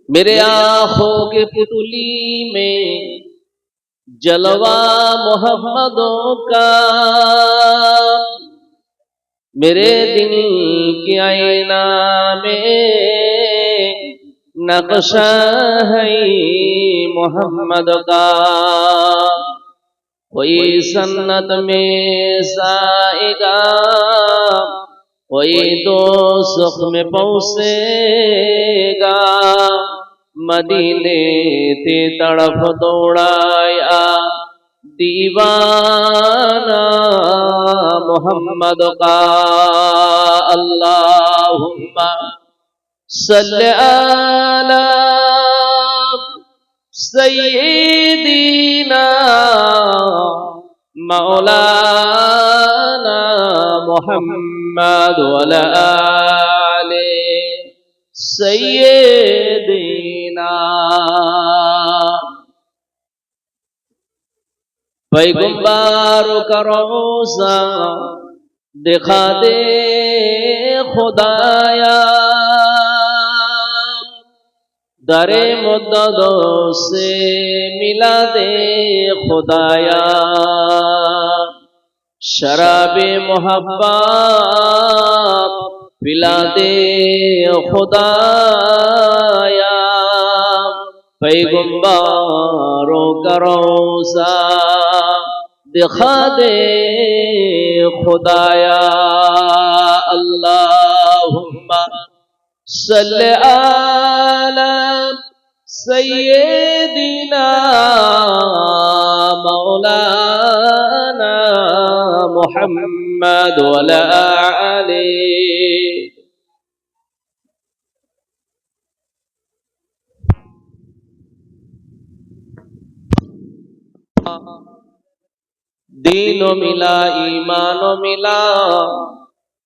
मेरे आंखों के पुतली में जलवा मोहम्मदों का, मेरे दिल के आईना में नक्शा है मोहम्मद का। कोई सन्नत में जाएगा, कोई दोज़ख में पहुंचेगा। मदीने ते तड़फ दौड़ाया दीवाना मोहम्मद का। अल्लाहुम्मा सल्ली अला सय्यिदीना मौलाना मुहम्मद वला आले सय्यिदीना। पैगंबरों का रोज़ा दिखा दे खुदाया, दरे मुद्दतों से मिला दे खुदाया। शराबे मोहब्बत पिला दे खुदाया। पैगंबरों का रोज़ा दिखा दे खुदाया। अल्लाहुम्मा सल्ली अला सय्यिदिना मौलाना मुहम्मद वला आले। दीनो मिला ईमानो मिला,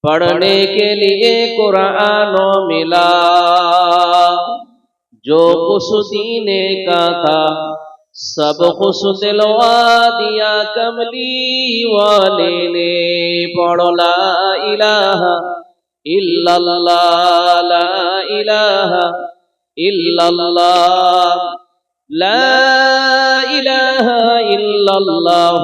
पढ़ने के लिए कुरानो मिला। जो कुछ दीने का था सब कुछ दिलवा दिया कमली वाले ने। पढ़ो ला इलाहा इल्लल्लाह, ला इलाहा इल्लल्लाह, ला इलाहा इल्लल्लाह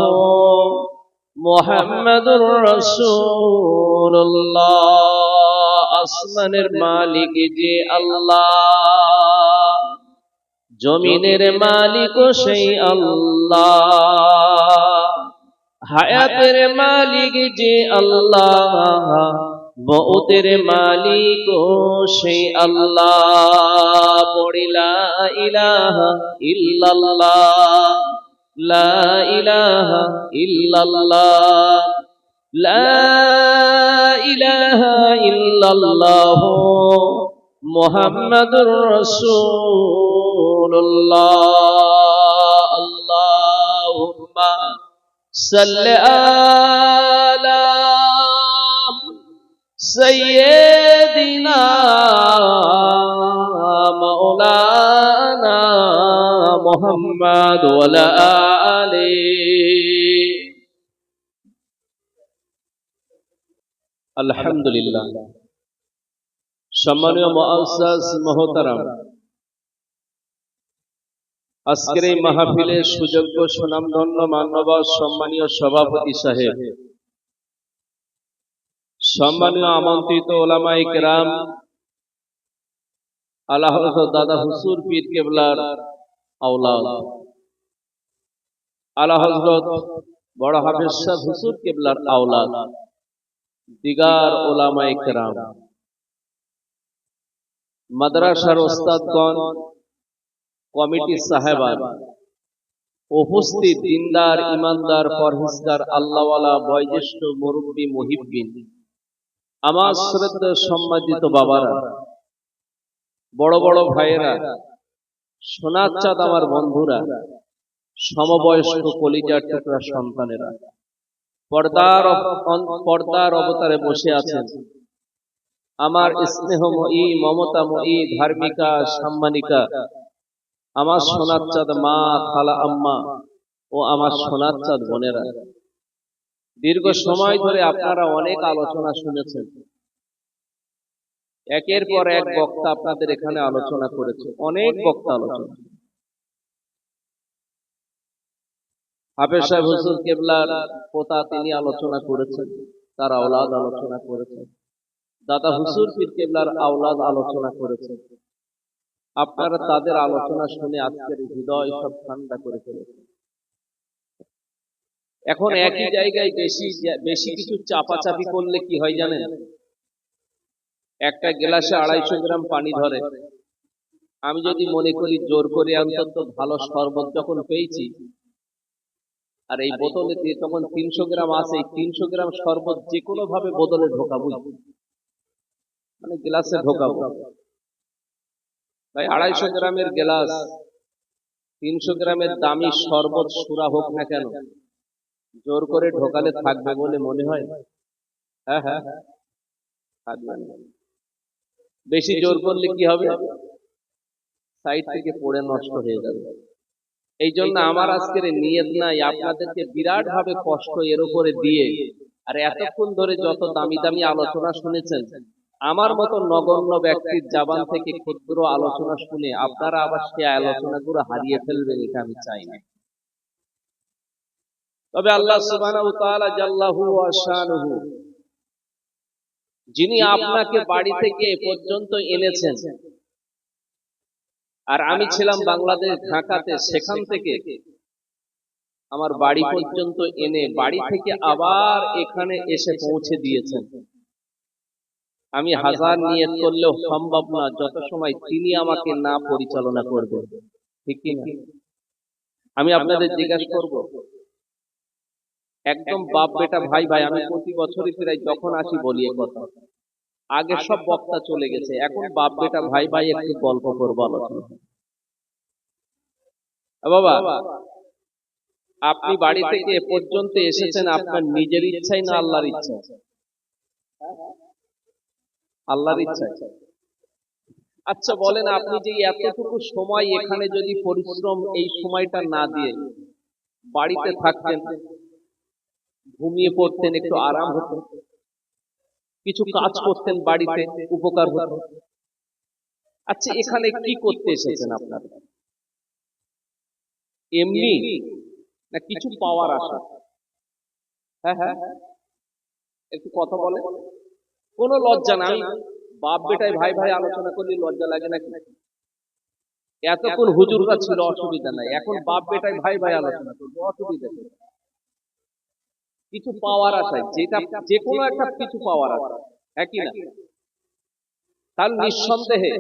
मुहम्मदुर রাসূলুল্লাহ। আসমানের মালিক যে আল্লাহ, জমিনের মালিকও সেই আল্লাহ। হায়াতের মালিক যে আল্লাহ, মউতের মালিকও সেই আল্লাহ। পড়ি লা ইলাহা ইল্লাল্লাহ, লা ইলাহা ইল্লাল্লাহ, লা ইলাহা ইল্লাল্লাহ মুহাম্মাদুর রাসূলুল্লাহ। আল্লাহুম্মা সাল্লি আলা সাইয়্যিদিনা মাওলানা মুহাম্মদ ওয়ালা আলি। আলহামদুলিল্লাহ। সম্মানীয় মুআজ্জাজ মুহতারাম, আজকের এই মাহফিলের সুযোগ্য সুনামধন্য মান্যবর সম্মানীয় সভাপতি সাহেব, সম্মানীয় আমন্ত্রিত ওলামায়ে কেরাম, আলা হযরত দাদা হুজুর পীর কেবলার আওলাদ, আলা হযরত বড় হাফেজ সাহেব হুজুর কেবলার আওলাদ, দিগার ওলামায়ে কেরাম, মাদ্রাসার ওস্তাদগণ, কমিটি সাহেবান, উপস্থিত দিনদার ইমানদার পরহেজগার আল্লাহওয়ালা বয়োজ্যেষ্ঠ মুরব্বী মুহিব্বিন, আমার শ্রদ্ধেয় সম্মানিত বাবারা, বড় বড় ভাইয়েরা, সোনার চাঁদ আমার বন্ধুরা, সমবয়স্ক কলিজার টুকরা সন্তানেরা, পর্দার অবতারে বসে আছেন আমার স্নেহময়ী মমতাময়ী ধার্মিকা সম্মানিকা, আমার সোনার চাঁদ মা, খালা, আম্মা ও আমার সোনার চাঁদ বোনেরা। দীর্ঘ সময় ধরে আপনারা অনেক আলোচনা শুনেছেন। একের পর এক বক্তা আপনাদের এখানে আলোচনা করেছে, অনেক বক্তা আলোচনা। হাফেজ সাহেব হুজুর কেবলার পোতা তিনি আলোচনা করেছেন, তার আওলাদ আলোচনা করেছেন। দাদা হুজুর পীর কেবলার আওলাদ আলোচনা করেছেন। আপনারা তাদের আলোচনা শুনে আজকের হৃদয় সব ঠান্ডা করে ফেলেছেন। এখন একই জায়গায় বেশি কিছু চাপাচাপি করলে কি হয় জানেন? একটা গ্লাসে 250 গ্রাম পানি ধরে। আমি যদি মনে করি জোর করে অন্তত ভালো শরবত যখন পেয়েছি, আর এই বোতলে দিয়ে তখন 300 গ্রাম আছে, এই 300 গ্রাম শরবত যে কোনো ভাবে বোতলে ঢোকাবো, মানে গ্লাসে ঢোকাবো। তাই 250 গ্রামের গ্লাস, 300 গ্রামের দামি শরবত সুরা হোক না কেন, জোর করে ঢোকালে থাকবে বলে মনে হয়? হ্যাঁ হ্যাঁ, থাকবে না। বেশি জোর করলে কি হবে? সাইড থেকে পড়ে নষ্ট হয়ে যাবে। এই জন্য আমার আজকের নিয়ত নাই আপনাদেরকে বিরাট ভাবে কষ্ট এর উপরে দিয়ে, আর এতক্ষণ ধরে যত দামি দামি আলোচনা শুনেছেন, আমার মতো নগণ্য ব্যক্তির জবান থেকে ক্ষুদ্র আলোচনা শুনে আপনারা আবার সে আলোচনাগুলো হারিয়ে ফেলবেন, এটা আমি চাই না। তবে আল্লাহ সুবহানাহু ওয়া তাআলা জাল্লাহু ওয়া শানুহু, যিনি আপনাকে বাড়ি থেকে এ পর্যন্ত এনেছেন, আর আমি ছিলাম বাংলাদেশ ঢাকাতে, সেখান থেকে আমার বাড়ি পর্যন্ত এনে বাড়ি থেকে আবার এখানে এসে পৌঁছে দিয়েছেন। আমি হাজার নিয়ত করলেও সম্ভব না যত সময় তিনি আমাকে না পরিচালনা করবেন, ঠিক কি না? আমি আপনাদের জিজ্ঞাসা করব, একদম বাপ বেটা ভাই ভাই, আমি প্রতি বছরই প্রায় যখন আসি বলি এ কথা। আগে সব বক্তা চলে গেছে, এখন বাপ বেটা ভাই ভাই একটু গল্প করবো, আলোচনা। বাবা, আপনি বাড়ি থেকে এ পর্যন্ত এসেছেন আপনার নিজের ইচ্ছাই না আল্লাহর ইচ্ছায়? আল্লাহর ইচ্ছায়। আচ্ছা বলেন, আপনি যে এতটুকু সময় এখানে যদি পরিশ্রম এই সময়টা না দিয়ে বাড়িতে থাকতেন, ঘুমিয়ে পড়তেন, একটু আরাম হতো, কিছু কাজ করতেন বাড়িতে, উপকার হতো। আচ্ছা এখানে কি করতে এসেছেন আপনারা? এমনি না কিছু পাওয়ার আশা? হ্যাঁ হ্যাঁ, একটু কথা বলে। কোনো লজ্জা না, আমি বাপ বেটায় ভাই ভাই আলোচনা করলে লজ্জা লাগে নাকি? এতক্ষণ হুজুররা ছিল, অসুবিধা নাই, এখন বাপ বেটায় ভাই ভাই আলোচনা করবো, অসুবিধা নেই। কিছু পাওয়ার আশায়, যেটা যে কোনো একটা কিছু পাওয়ার আশা, হ্যাঁ কি না? তাহলে নিঃসন্দেহে,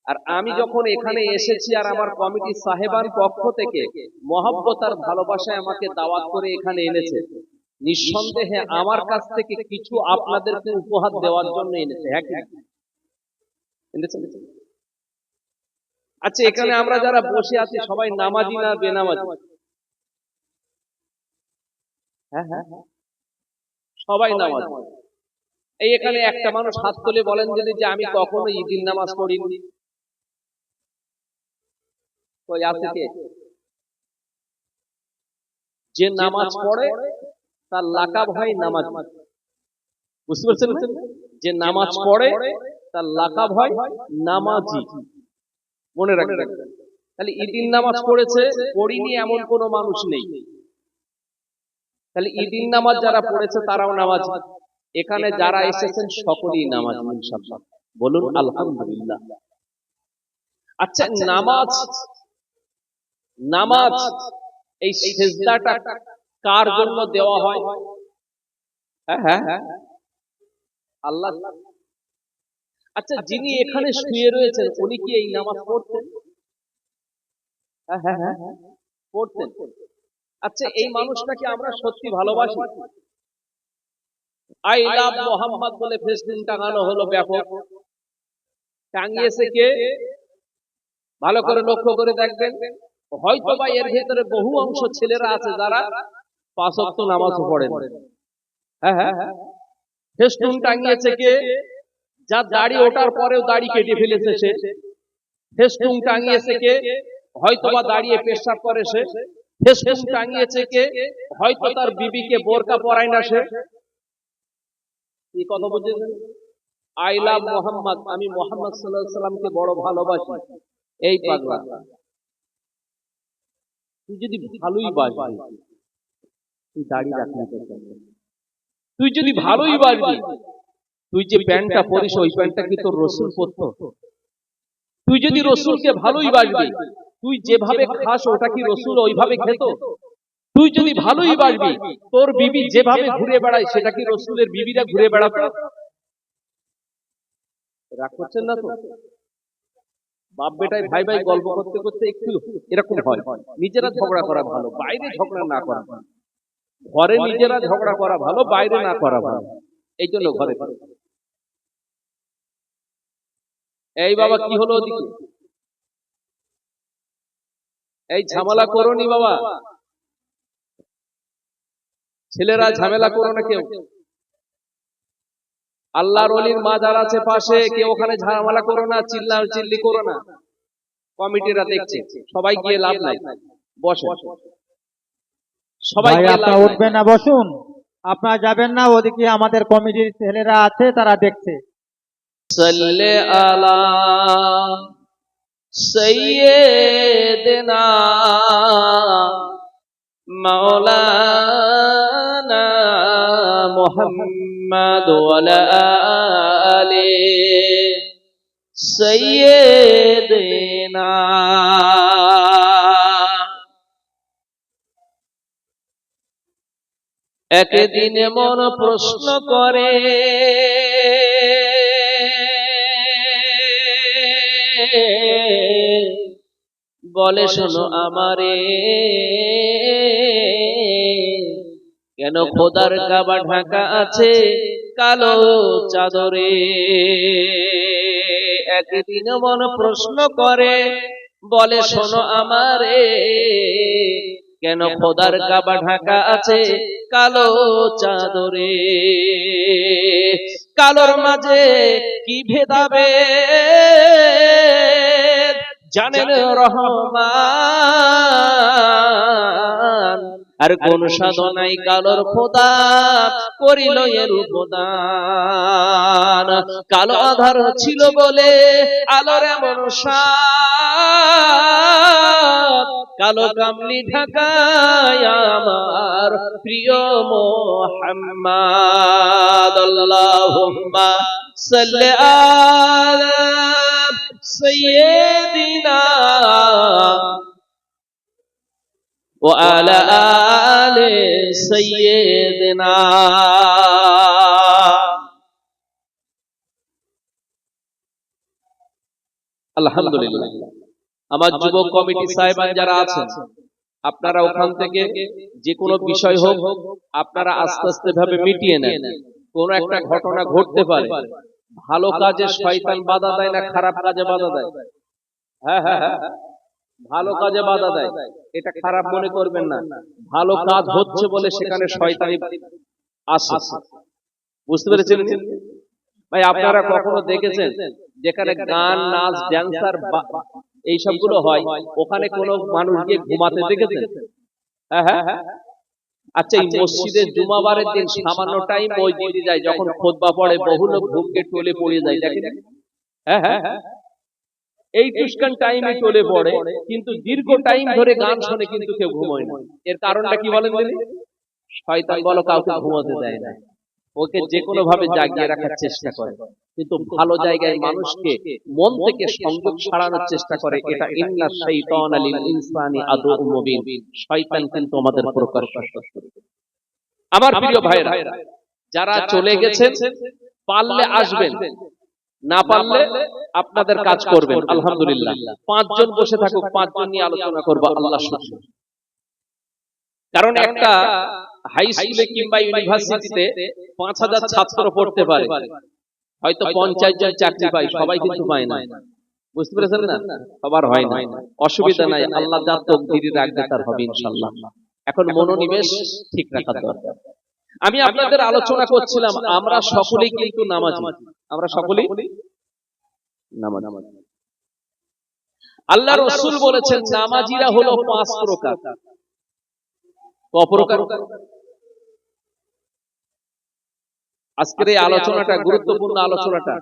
আর আমি যখন এখানে এসেছি আর আমার কমিটি সাহেবান পক্ষ থেকে মহব্বত আর ভালোবাসায় আমাকে দাওয়াত করে এখানে এনেছে, নিঃসন্দেহে আমার কাছ থেকে কিছু আপনাদেরকে উপহার দেওয়ার জন্য এনেছে, হ্যাঁ কি এনেছে? আচ্ছা এখানে আমরা যারা বসে আছি সবাই নামাজি না বেনামাজি? হ্যাঁ হ্যাঁ, সবাই নামাজি। এই এখানে একটা মানুষ হাত তুলে বলেন যদি যে আমি কখনো ঈদের নামাজ পড়িনি। কই আছে কে? যে নামাজ পড়ে তার লাকাব হয় নামাজ, বুঝতে পারছেন না? যে নামাজ পড়ে তার লাকাব হয় নামাজি, মনে রাখবেন। তাহলে ঈদের নামাজ পড়েছে, পড়িনি এমন কোন মানুষ নেই। তাহলে ঈদের নামাজ যারা পড়েছে তারাও নামাজ। এখানে যারা এসেছেন সকলেই নামাজ, ইনশাআল্লাহ বলুন আলহামদুলিল্লাহ। আচ্ছা নামাজ, নামাজ এই সিজদাটা কার জন্য দেওয়া হয়? হ্যাঁ হ্যাঁ, আল্লাহ। আচ্ছা যিনি এখানে শুয়ে রয়েছেন উনি কি এই নামাজ পড়তেন? হ্যাঁ হ্যাঁ হ্যাঁ, পড়তেন। আচ্ছা এই মানুষটাকে আমরা সত্যি ভালোবাসি? আই লাভ মোহাম্মদ বলে ফেসবুক টাঙানো হলো ব্যাপক, টাঙিয়েছে কে? ভালো করে লক্ষ্য করে দেখবেন, হয়তো বা এর ভেতরে বহু অংশ ছেলেরা আছে যারা 5 ওয়াক্ত নামাজও পড়ে না। হ্যাঁ হ্যাঁ, ফেসবুক টাঙিয়েছে কে? যার দাড়ি ওঠার পরেও দাড়ি কেটে ফেলেছে সে। ফেসবুক টাঙিয়েছে কে? হয়তো বা দাঁড়িয়ে পেশাব করে সে। ফেসবুক টাঙিয়েছে কে? হয়তো তার বিবিকে বোরকা পরায় না সে। এই কথা বুঝেছেন? আই লাভ মোহাম্মদ, আমি মোহাম্মদ সাল্লাল্লাহু আলাইহি সাল্লামকে বড় ভালোবাসি। এই পাগলা, তুই যদি ভালোই বাসবি তুই দাঁড়িয়ে রাখবি কেন? তুই যদি ভালোই বাসবি, তুই যে প্যান্টটা পরিস ওই প্যান্টটা কি তোর রসুল পরতো? তুই যদি রসুলকে ভালোই বাসবি, তুই যেভাবে খাস ওটা কি রসুল ওইভাবে খেত? তুই যদি ভালোই বাসবি, তোর বিবি যেভাবে ঘুরে বেড়ায় সেটা কি রসুলের বিবিরা ঘুরে বেড়াতো? রাগ করছেন না তো? বাপ বেটায় ভাই ভাই গল্প করতে করতে একটু এরকম হয়, নিজেরা ঝগড়া করা ভালো, বাইরে ঝগড়া না করা ভালো। ঘরে নিজেরা ঝগড়া করা ভালো, বাইরে না করা ভালো। এই জন্য ঘরে এই বাবা কি হলো ওদিকে? এই ঝামেলা করোনি বাবা, ছেলেরা ঝামেলা করো না কেউ। আল্লাহর ওলির মাজার আছে পাশে, কেউ ওখানে ঝামেলা করো না, চিল্লি করো না। কমিটিরা দেখছে, সবাই গিয়ে লাভ নাই, বসে সবাই গিয়ে লাভ উঠবেন না, বসুন। আপনারা যাবেন না, ওদিকে আমাদের কমিটির ছেলেরা আছে, তারা দেখছে। সাল্লে আলা সাইয়্যিদিনা মাওলানা মুহাম্মদ ওয়া আলা আলি সাইয়্যিদিনা। একদিন মন প্রশ্ন করে, বলে শোনো আমারে, কেন খোদার কাবা ঢাকা আছে কালো চাদরে? একদিন মন প্রশ্ন করে, বলে শোনো আমারে, কেন খোদার কাবা ঢাকা আছে কালো চাদরে? কালোর মাঝে কি ভেদাভেদ জানেন রহমান, আর কোন সাধনাই কালোর খোদা করিল এর উপদান। কালো আধার ছিল বলে আলোর এমন সাদ, কালো কামলি ঢাকায় আমার প্রিয় মুহাম্মদ। আল্লাহুম্মা সাল্লি আলা সাইয়্যিদিনা ওয়া আলা আলি সাইয়্যিদিনা। আলহামদুলিল্লাহ, আমার যুবক কমিটি সাহেবান যারা আছেন, আপনারা ওখান থেকে যে কোনো বিষয় হোক আপনারা আস্তে আস্তে ভাবে মিটিয়ে নেন। কোন একটা ঘটনা ঘটতে পারে, ভালো কাজে শয়তান বাধা দেয় না, খারাপ কাজে বাধা দেয়? হ্যাঁ হ্যাঁ হ্যাঁ, ভালো কাজে বাধা দেয়, এটা খারাপ মনে করবেন না। ভালো কাজ হচ্ছে বলে সেখানে শয়তানি আসে, বুঝতে পেরেছেন ভাই? আপনারা কখনো দেখেছেন যেখানে গান নাচ ড্যান্সার এই সবগুলো হয়, ওখানে কোনো মানুষ গিয়ে ঘুমাতে দেখেছেন? হ্যাঁ হ্যাঁ হ্যাঁ। আচ্ছা, এই মসজিদের জুমাবারের দিন সামান্য টাইম মসজিদে যায়, যখন খুতবা পড়ে বহু লোক ঘুমকে টলে পড়ে যায়, দেখেন? হ্যাঁ হ্যাঁ হ্যাঁ, এই টুসকান টাইমে টলে পড়ে, কিন্তু দীর্ঘ টাইম ধরে গান শুনে কিন্তু কেউ ঘুমোয় না। এর কারণটা কি বলেন দিদি? শয়তান বলো কাউকে ঘুমাতে দেয় না, ওকে যে কোনো ভাবে জাগিয়ে রাখার চেষ্টা করে, কিন্তু ভালো জায়গায় মানুষকে মন থেকে সংযোগ ছাড়ানোর চেষ্টা করে। এটা ইন্না শাইতানা লিল ইনসানি আদুউম মুবিন, শয়তান কিন্তু আমাদের প্রকাশ্য শত্রু। আমার প্রিয় ভাইরা, যারা চলে গেছেন পারলে আসবেন, না পারলে আপনাদের কাজ করবেন। আলহামদুলিল্লাহ, 5 জন বসে থাকুক, 5 জন নিয়ে আলোচনা করব আল্লাহর শুকর। কারণ একটা হাই স্কুলে কিংবা ইউনিভার্সিটিতে 5000 ছাত্র পড়তে পারে, হয়তো 50 জন চাকরি পায়, সবাই কিন্তু পায় না। বুঝতে পেরেছেন না? সবার হয় না, অসুবিধা নাই, আল্লাহ যা তকদিরে রাখবে তার হবে ইনশাআল্লাহ। এখন মনোনিবেশ ঠিক রাখা দরকার। আমি আপনাদের আলোচনা করছিলাম, আমরা সকলেই কিন্তু নামাজি, আমরা সকলেই নামাজি। আল্লাহ রাসূল বলেছেন নামাজিরা হলো 5 প্রকার। ক প্রকার? আজকের এই আলোচনাটা গুরুত্বপূর্ণ আলোচনাটা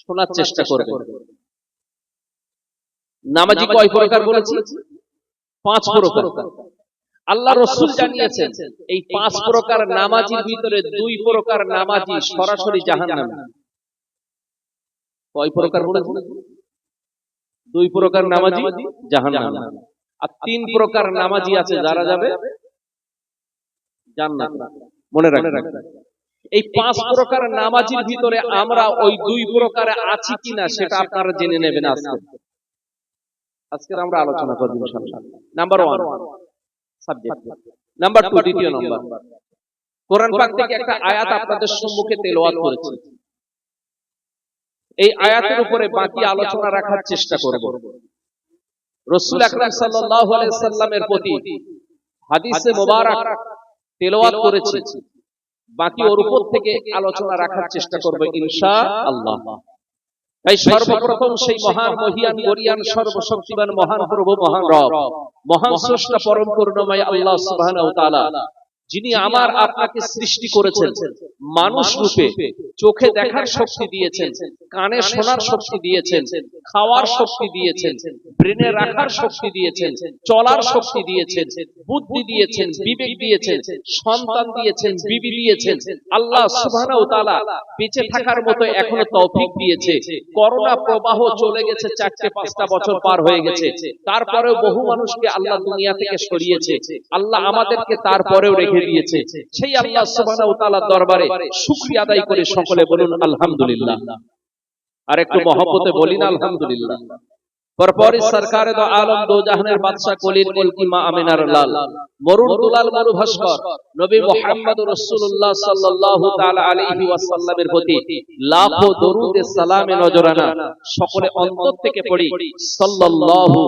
শোনার চেষ্টা করবেন। নামাজি কয় প্রকার বলেছি? 5 প্রকার। আল্লাহ রাসূল জানিয়েছেন এই 5 প্রকার নামাজির ভিতরে 2 প্রকার নামাজি সরাসরি জাহান্নামে। কয় প্রকার বলেছেন? 2 প্রকার নামাজি জাহান্নামে, আর 3 প্রকার নামাজি আছে যারা যাবে জান্নাতে। মনে রাখবেন, এই 5 প্রকার নামাজির ভিতরে আমরা ওই 2 প্রকারে আছি কিনা সেটা আপনারা জেনে নেবেন আজকে আমরা আলোচনা করব ইনশাআল্লাহ। Number 1 subject. নাম্বার 2 দ্বিতীয় নম্বর, কোরআন পাক থেকে একটা আয়াত আপনাদের সম্মুখে তেলাওয়াত করেছি। এই আয়াতের উপরে বাকি আলোচনা রাখার চেষ্টা করব। রাসূল আকরাম সাল্লাল্লাহু আলাইহি সাল্লামের প্রতি হাদিসে মোবারক তেলাওয়াত করেছি, বাকি ওর উপর থেকে আলোচনা রাখার চেষ্টা করব ইনশাআল্লাহ। তাই সর্বপ্রথম সেই মহান মহিয়ান গরিয়ান সর্বশক্তিমান মহান প্রভু মহান রব মহান স্রষ্টা পরম করুণাময় আল্লাহ সুবহানাহু ওয়া তাআলা, যিনি আমার আপনাকে সৃষ্টি করেছেন মানুষ রূপে, চোখে দেখার শক্তি দিয়েছেন, কানে শোনার শক্তি দিয়েছেন, খাওয়ার শক্তি দিয়েছেন, ব্রেনে রাখার শক্তি দিয়েছেন, চলার শক্তি দিয়েছেন, বুদ্ধি দিয়েছেন, বিবেক দিয়েছেন, সন্তান দিয়েছেন, বিবি দিয়েছেন। আল্লাহ সুবহানাহু ওয়া তাআলা বেঁচে থাকার মতো এখনো তৌফিক দিয়েছে। করোনা প্রবাহ চলে গেছে, 4-5টা বছর পার হয়ে গেছে, তারপরেও বহু মানুষকে আল্লাহ দুনিয়া থেকে সরিয়েছে। আল্লাহ আমাদেরকে তারপরেও রেখে দিয়েছে। সেই আল্লাহ সুবহানাহু ওয়া তাআলার দরবারে শুকরিয়া আদায় করে সকলে বলুন আলহামদুলিল্লাহ। আর একটু মহব্বতে বলিন আলহামদুলিল্লাহ। পরপরই সরকারে দো আলম দো জাহানের বাদশা কলিল মুলকি মা আমিনার লাল মরুন দুলাল মরু ভাস্কর নবী মুহাম্মদ রাসূলুল্লাহ সাল্লাল্লাহু তাআলা আলাইহি ওয়াসাল্লামের প্রতি লাখো দরুদ সালামে নজরানা সকলে অন্তর থেকে পড়ি সাল্লাল্লাহু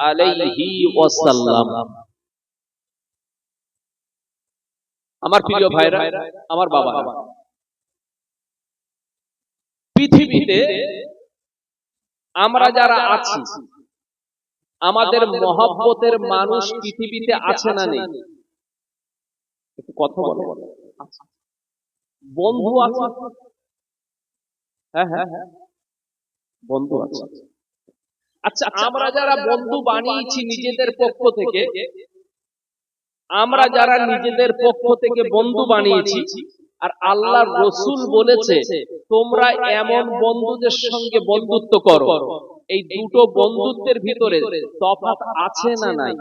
আলাইহি ওয়াসাল্লাম। আমার প্রিয় ভাইরা, আমার বাবা, পৃথিবীতে আমরা যারা আছি, আমাদের মহব্বতের মানুষ পৃথিবীতে আছে না নেই? একটু কথা বলো। বন্ধু আছে? হ্যাঁ হ্যাঁ, বন্ধু আছে। আচ্ছা, আমরা যারা বন্ধু বানিয়েছি নিজেদের পক্ষ থেকে, আমরা যারা নিজেদের পক্ষ থেকে বন্ধু বানিয়েছি, আর আল্লাহর রাসূল বলেছে তোমরা এমন বন্ধুদের সঙ্গে বন্ধুত্ব করো, এই দুটো বন্ধুত্বের ভিতরে তফাৎ আছে না নাই?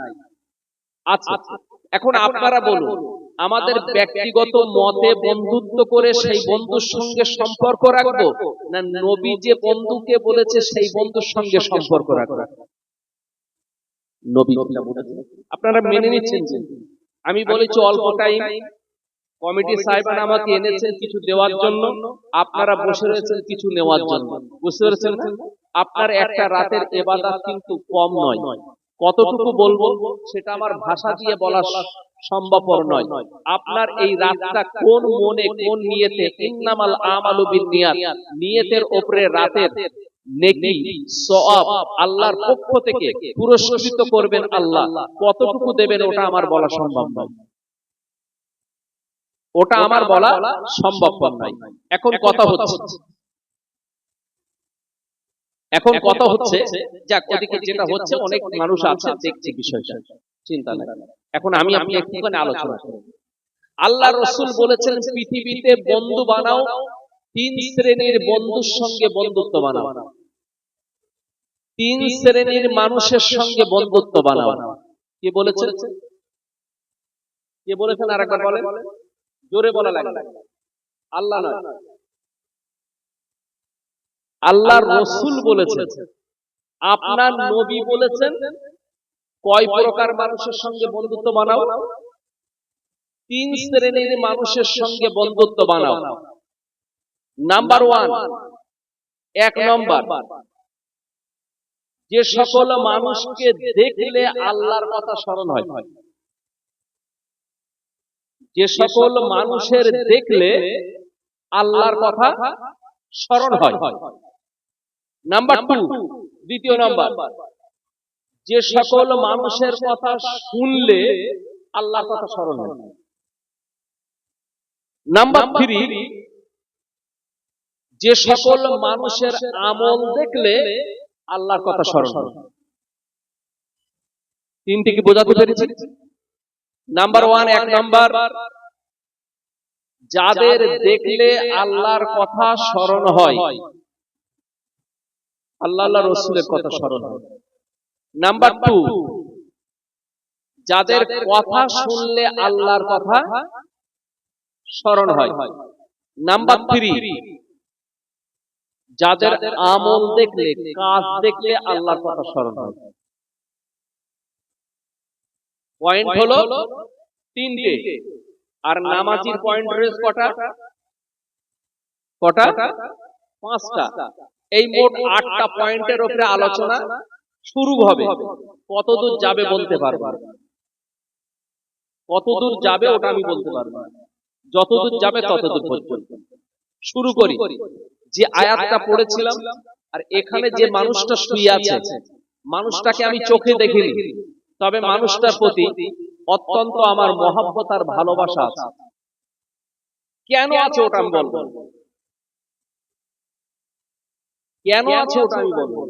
আছে। এখন আপনারা বলুন, আমাদের ব্যক্তিগত মতে বন্ধুত্ব করে সেই বন্ধুর সঙ্গে সম্পর্ক রাখবো, না নবী যে বন্ধুকে বলেছে সেই বন্ধুর সঙ্গে সম্পর্ক রাখবো? নবী যেটা বলেছে আপনারা মেনে নিচ্ছেন। আমি বলেছি অল্প টাইম, কমিটি সাহেবান আমাকে এনেছেন কিছু দেওয়ার জন্য, আপনারা বসে রয়েছেন কিছু নেওয়ার জন্য। বুঝতে পেরেছেন? আপনার একটা রাতের ইবাদত কিন্তু কম নয়। কতটুকু বলবো সেটা আমার ভাষা দিয়ে বলা সম্ভবপর নয়। আপনার এই রাতটা কোন মনে কোন নিয়তে, ইন্নামাল আমালু বিন্নিয়াত, নিয়তের উপরে রাতের নেকি সওয়াব আল্লাহর পক্ষ থেকে পুরস্কৃত করবেন আল্লাহ, কতটুকু দেবেন ওটা আমার বলা সম্ভব নয়। ওটা আমার বলা সম্ভবপর নয়। এখন কথা হচ্ছে যাক, ওদিকে যেটা হচ্ছে অনেক মানুষ আছে দেখছে বিষয়টা, চিন্তা নাই। এখন আমি আপনি একটুখানি আলোচনা করব। আল্লাহ রাসূল বলেছেন পৃথিবীতে বন্ধু বানাও, 3 শ্রেণীর বন্ধুর সঙ্গে বন্ধুত্ব বানাও। 3 শ্রেণীর মানুষের সঙ্গে বন্ধুত্ব বানাও। কে বলেছেন? কে বলেছেন আরেকবার বলেন, জোরে বলা লাগবে। আল্লাহ নয়, আল্লাহর রাসূল বলেছেন। আপনার নবী বলেছেন কয় প্রকার মানুষের সঙ্গে বন্ধুত্ব বানাও? 3 শ্রেণীর মানুষের সঙ্গে বন্ধুত্ব বানাও। নাম্বার 1, 1 নম্বর, যে সকল মানুষকে দেখলে আল্লাহর কথা স্মরণ হয়। যে সকল মানুষের দেখলে আল্লাহর কথা স্মরণ হয়। নাম্বার 2, দ্বিতীয় নম্বর, যে সকল মানুষের কথা শুনলে আল্লাহর কথা স্মরণ হয়। নাম্বার 3, যে সকল মানুষের আমল দেখলে আল্লাহর কথা স্মরণ হয়। তিনটি কি বোঝাতে পেরেছি? নাম্বার ওয়ান, এক নাম্বার, যাদের দেখলে আল্লাহর কথা স্মরণ হয়, আল্লাহ আল্লাহ রসুলের কথা স্মরণ হয়। নাম্বার টু, যাদের কথা শুনলে আল্লাহর কথা স্মরণ হয়। নাম্বার থ্রি, যাদের আমল দেখলে, কাজ দেখলে আল্লাহর কথা স্মরণ হয়। পয়েন্ট হলো তিনটে, আর নামাজির পয়েন্ট রয়েছে কটা? কটা? পাঁচটা। এই মোট 8টা পয়েন্টের উপরে আলোচনা শুরু হবে। কতদূর যাবে বলতে পারবো না, কতদূর যাবে ওটা আমি বলতে পারবো না, যতদূর যাবে ততদূর পর্যন্ত। শুরু করি। যে আয়াতটা পড়েছিলাম, আর এখানে যে মানুষটা শুয়ে আছে, মানুষটাকে আমি চোখে দেখিনি, তবে মানুষটার প্রতি অত্যন্ত আমার মহব্বত আর ভালোবাসা আছে। কেন আছে ওটা আমি বলবো, কেন আছে ওটা আমি বলবো।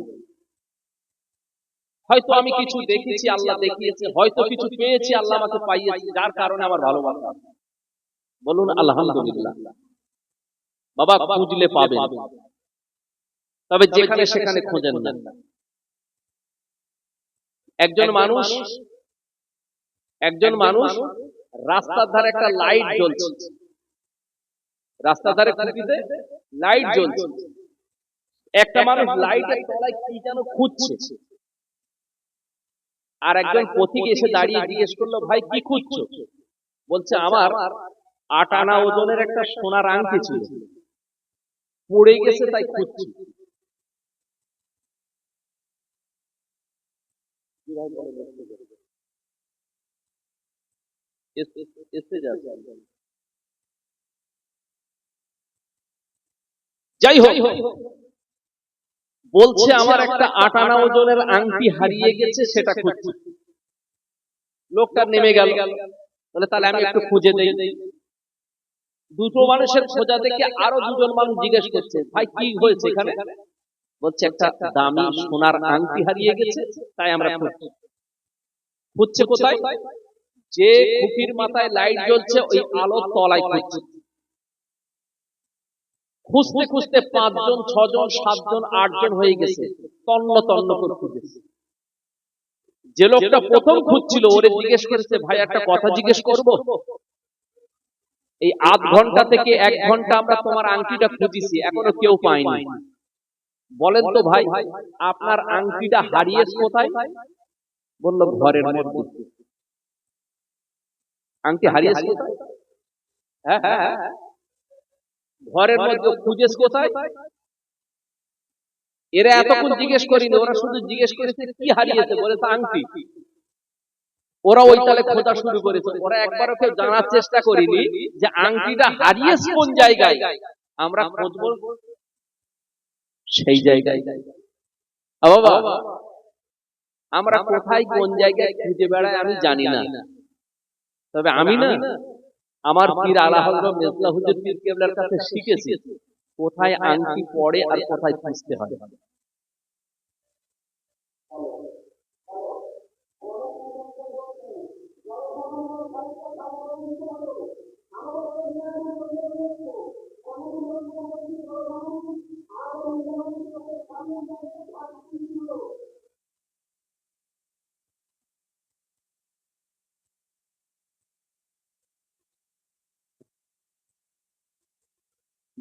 হয়তো আমি কিছু দেখেছি, আল্লাহ দেখিয়েছে, হয়তো কিছু পেয়েছি, আল্লাহ আমাকে পাইয়েছে, যার কারণে আমার ভালোবাসা। বলুন আলহামদুলিল্লাহ। বাবা, খুঁজলে পাবেন, তবে যেখানে সেখানে খোঁজেন না। একজন মানুষ রাস্তার ধারে একটা লাইট জ্বলছে, রাস্তার ধারে খুঁটিতে লাইট জ্বলছে, একটা মানুষ লাইটের তলায় কি যেন খুঁজছে, আর একজন পথিক এসে দাঁড়িয়ে জিজ্ঞেস করলো, ভাই কি খুঁজছো? বলছে, আমার 8 আনা ওজনের একটা সোনার আংটি ছিল, পড়ে গেছে, তাই খুঁজছি। যাই হোক, বলছে আমার একটা 8 আনা ওজনের আংটি হারিয়ে গেছে, সেটা খুঁজছি। লোকটা নেমে গেল, বলে তাহলে আমি একটু খুঁজে দেই। দুটো মানুষের খোঁজা দেখে আরো দুজন মানুষ জিজ্ঞেস করছে, ভাই কি হয়েছে এখানে? বলছে একটা দামি সোনার আংটি হারিয়ে গেছে, তাই আমরা খুঁজছি। খুঁজছে কোথায়? যে খুঁটির মাথায় লাইট জ্বলছে ওই আলোর তলায় খুঁজছে। খুঁজতে খুঁজতে 5 জন, 6 জন, 7 জন, 8 জন হয়ে গেছে, তন্ন তন্ন করে খুঁজছে। যে লোকটা প্রথম খুঁজছিল ওরে জিজ্ঞেস করেছে, ভাই একটা কথা জিজ্ঞেস করব? এই আধ ঘন্টা থেকে 1 ঘন্টা আমরা তোমার আংটিটা খুঁজেছি, এখনো কেউ পায়নি। বলেন তো ভাই, আপনার আংটিটা হারিয়েছে কোথায়? বলল, ঘরের মধ্যে। আংটি হারিয়েছে কোথায়? হ্যাঁ হ্যাঁ হ্যাঁ, ঘরের মধ্যে। খুঁজেছ কোথায়? এরা এতক্ষণ জিজ্ঞেস করিনি, ওরা শুধু জিজ্ঞেস করেছে কি হারিয়েছে, বলেছে আংটি। ওরা ওই তালে খোঁজা শুরু করেছে। ওরা একবারও কেউ জানার চেষ্টা করিনি যে আংটিটা হারিয়েছে কোন জায়গায়, আমরা খুঁজবো সেই জায়গায়। বাবা, আমরা কোথায় কোন জায়গায় খুঁজে বেড়াই আমি জানি না, তবে আমি না আমার পীর আলা হযরত মেজলা হুজুর পীর কেবলার কাছে শিখেছি কোথায় আংটি পড়ে আর কোথায় খুঁজতে হয়।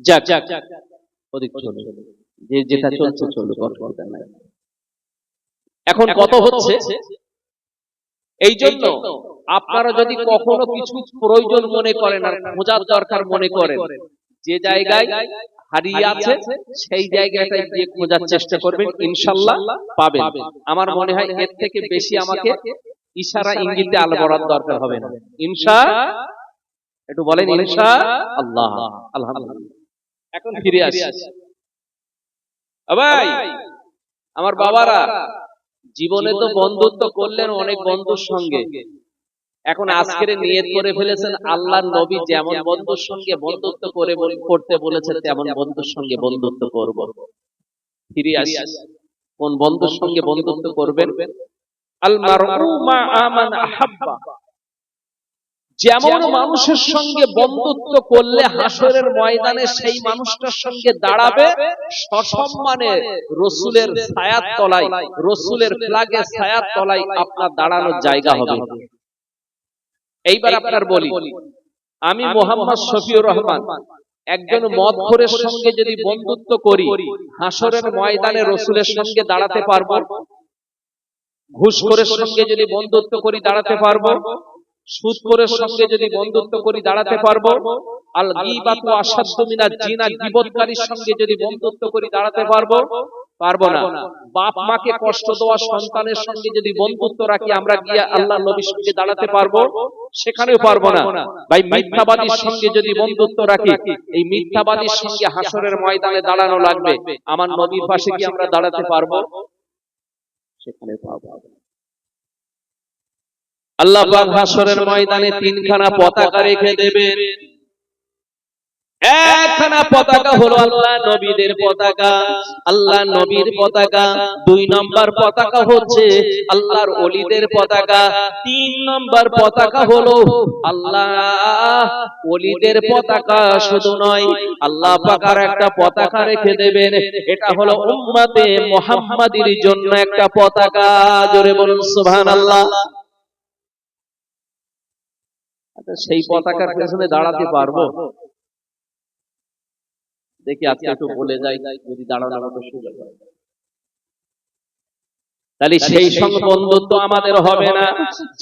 যাক, ওদিক চলে, যে যেটা চলছে চলুক, অসুবিধা নাই। এখন কত হচ্ছে, এই জন্য আপনারা যদি কখনো কিছু প্রয়োজন মনে করেন আর খোঁজার দরকার মনে করেন, যে জায়গায় হারিয়ে আছে সেই জায়গাটায় গিয়ে খোঁজার চেষ্টা করবেন, ইনশাআল্লাহ পাবেন। আমার মনে হয় এর থেকে বেশি আমাকে ইশারা ইঙ্গিতে আল বরাদ দরকার হবে না। ইনশাআল্লাহ, একটু বলেন ইনশাআল্লাহ। আলহামদুলিল্লাহ। এখন ফিরে আসি। ভাই আমার বাবারা, জীবনে তো বন্ধুত্ব করলেন অনেক বন্ধুর সঙ্গে, এখন আজকের নিয়ত করে ফেলেছেন আল্লাহর নবী যেমন বন্ধুর সঙ্গে বন্ধুত্ব করতে বলেছেন তেমন বন্ধুর সঙ্গে বন্ধুত্ব করব। ফিরে আসি, কোন বন্ধুর সঙ্গে বন্ধুত্ব করবেন? আল মারউ মা মান আহাব্বা, যেমন মানুষের সঙ্গে বন্ধুত্ব করলে হাসরের ময়দানে সেই মানুষটার সঙ্গে দাঁড়াবে সসম্মানে রাসূলের ছায়ার তলায়, রাসূলের ফ্ল্যাগের ছায়ার তলায় আপনার দাঁড়ানোর জায়গা হবে। এইবার আপনার বলি, আমি মোহাম্মদ শফিউর রহমান একজন মদখোরের সঙ্গে যদি বন্ধুত্ব করি হাসরের ময়দানে রাসূলের সঙ্গে দাঁড়াতে পারবো? ঘুষখোরের সঙ্গে যদি বন্ধুত্ব করি দাঁড়াতে পারবো? সুদখোরের সঙ্গে যদি বন্ধুত্ব করি দাঁড়াতে পারবো? আল গীবাতু আশাদ্দু মিনাজ জিনা, গীবতকারীর সঙ্গে যদি বন্ধুত্ব করি দাঁড়াতে পারবো? পারবো না। বাপ মাকে কষ্ট দেওয়া সন্তানের সঙ্গে যদি বন্ধুত্ব রাখি আমরা গিয়ে আল্লাহর নবীর সঙ্গে দাঁড়াতে পারবো? সেখানেও পারবো না। ভাই মিথ্যাবাদীর সঙ্গে যদি বন্ধুত্ব রাখি, এই মিথ্যাবাদীর সঙ্গে হাসরের ময়দানে দাঁড়ানো লাগবে, আমার নবীর পাশে কি আমরা দাঁড়াতে পারবো? সেখানে পারবো। আল্লাহ পাক হাসরের ময়দানে তিনখানা পতাকা রেখে দেবেন। একখানা পতাকা হলো আল্লাহ নবীদের পতাকা, আল্লাহ নবীর পতাকা। 2 নম্বর পতাকা হচ্ছে আল্লাহর ওলিদের পতাকা। 3 নম্বর পতাকা হলো আল্লাহ ওলিদের পতাকা। শুধু নয়, আল্লাহ পাক আর একটা পতাকা রেখে দেবেন, এটা হলো উম্মতে মুহাম্মাদির জন্য একটা পতাকা। জোরে বলুন সুবহানাল্লাহ। সেই পতাকার পেছনে দাঁড়াতে পারবো? দেখি আজকে একটু বলে যাই, যদি দাঁড়ানোর মতো সুযোগ হয়। তাহলে সেই সঙ্গে বন্ধুত্ব আমাদের হবে না।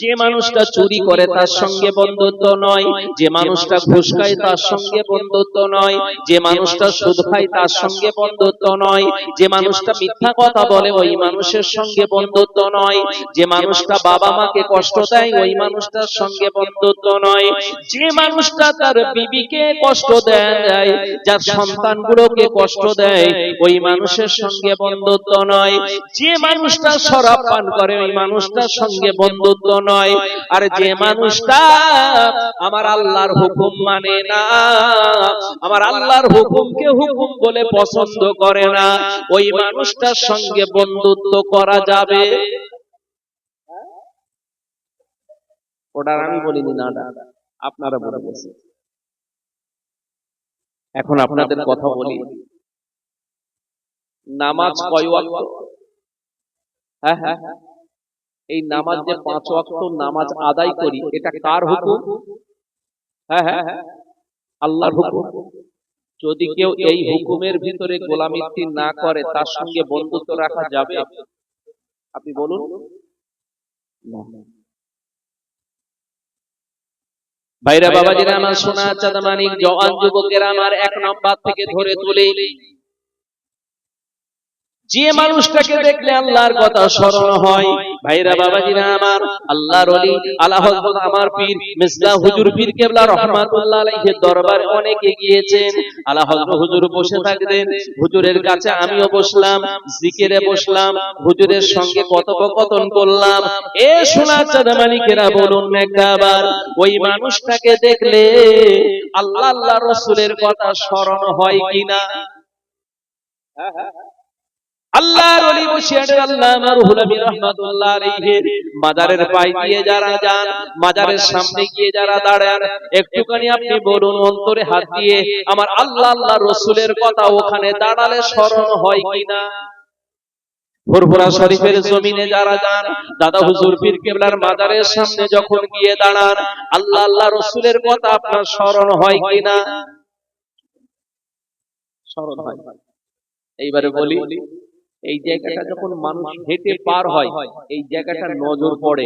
যে মানুষটা চুরি করে তার সঙ্গে বন্ধুত্ব নয়, যে মানুষটা ঘুষ খায় তার সঙ্গে বন্ধুত্ব নয়, যে মানুষটা সুদ খায় তার সঙ্গে বন্ধুত্ব নয়, যে মানুষটা মিথ্যা কথা বলে ওই মানুষের সঙ্গে বন্ধুত্ব নয়, যে মানুষটা বাবা মাকে কষ্ট দেয় ওই মানুষটার সঙ্গে বন্ধুত্ব নয়, যে মানুষটা তার বিবিকে কষ্ট দেয়, যার সন্তানগুলোকে কষ্ট দেয় ওই মানুষের সঙ্গে বন্ধুত্ব নয়, যে মানুষটা শরাব পান করে ওই মানুষটার সঙ্গে বন্ধুত্ব নয়, আর যে মানুষটা আমার আল্লাহর হুকুম মানে না, আমার আল্লাহর হুকুমকে হুকুম বলে পছন্দ করে না, ওই মানুষটার সঙ্গে বন্ধুত্ব করা যাবে? ওটা আমি বলিনি, না আপনারা বলে বলছেন। এখন আপনাদের কথা বলি, নামাজ কয় ওয়াক্ত? হ্যাঁ, এই নামাজ যে 5 ওয়াক্ত নামাজ আদায় করি, এটা কার হুকুম? হ্যাঁ, আল্লাহর হুকুম। যদি কেউ এই হুকুমের ভিতরে গোলামিত্ব না করে তার সঙ্গে বন্ধুত্ব রাখা যাবে? আপনি বলুন। ভাইরা বাবাজিরা আমার, সোনা চাঁদা মানিক জওয়ান যুবকেরা আমার, 1 নম্বর থেকে ধরে তুলে, যে মানুষটাকে দেখলে আল্লাহর কথা স্মরণ হয়, ভাইরা বাবাজিরা আমার, আল্লাহর ওলি আলা হযরত আমার পীর মিসবাহ হুজুর পীর কেবলা রাহমাতুল্লাহ আলাইহির দরবারে অনেকে গিয়েছেন। আলা হযরত হুজুর বসে থাকতেন, হুজুরের কাছে আমিও বসলাম, জিকিরে বসলাম, হুজুরের সঙ্গে কথোপকথন করলাম। এ সোনা চাঁদা মানিকেরা বলুন একবার, ওই মানুষটাকে দেখলে আল্লাহ আল্লাহ রাসূলের কথা স্মরণ হয় কিনা? আল্লাহর ওলি বসে আছেন, আল্লামা রুহুল আমিন রাহমাতুল্লাহ আলাইহির মাজারের পায়ে দিয়ে যারা যান, মাজারের সামনে গিয়ে যারা দাঁড়ান, একটুখানি আপনি বলুন অন্তরে হাত দিয়ে, আমার আল্লাহ আল্লাহ রাসূলের কথা ওখানে দাঁড়ালে স্মরণ হয় কিনা? ফুরফুরা শরীফের জমিনে যারা যান, দাদা হুজুর পীর কেবলার মাজারের সামনে যখন গিয়ে দাঁড়ান, আল্লাহ আল্লাহ রাসূলের কথা আপনার স্মরণ হয় কিনা? স্মরণ হয়। এইবারে বলি, এই জায়গাটা যখন মানুষ হেঁটে পার হয়, এই জায়গাটা নজর পড়ে,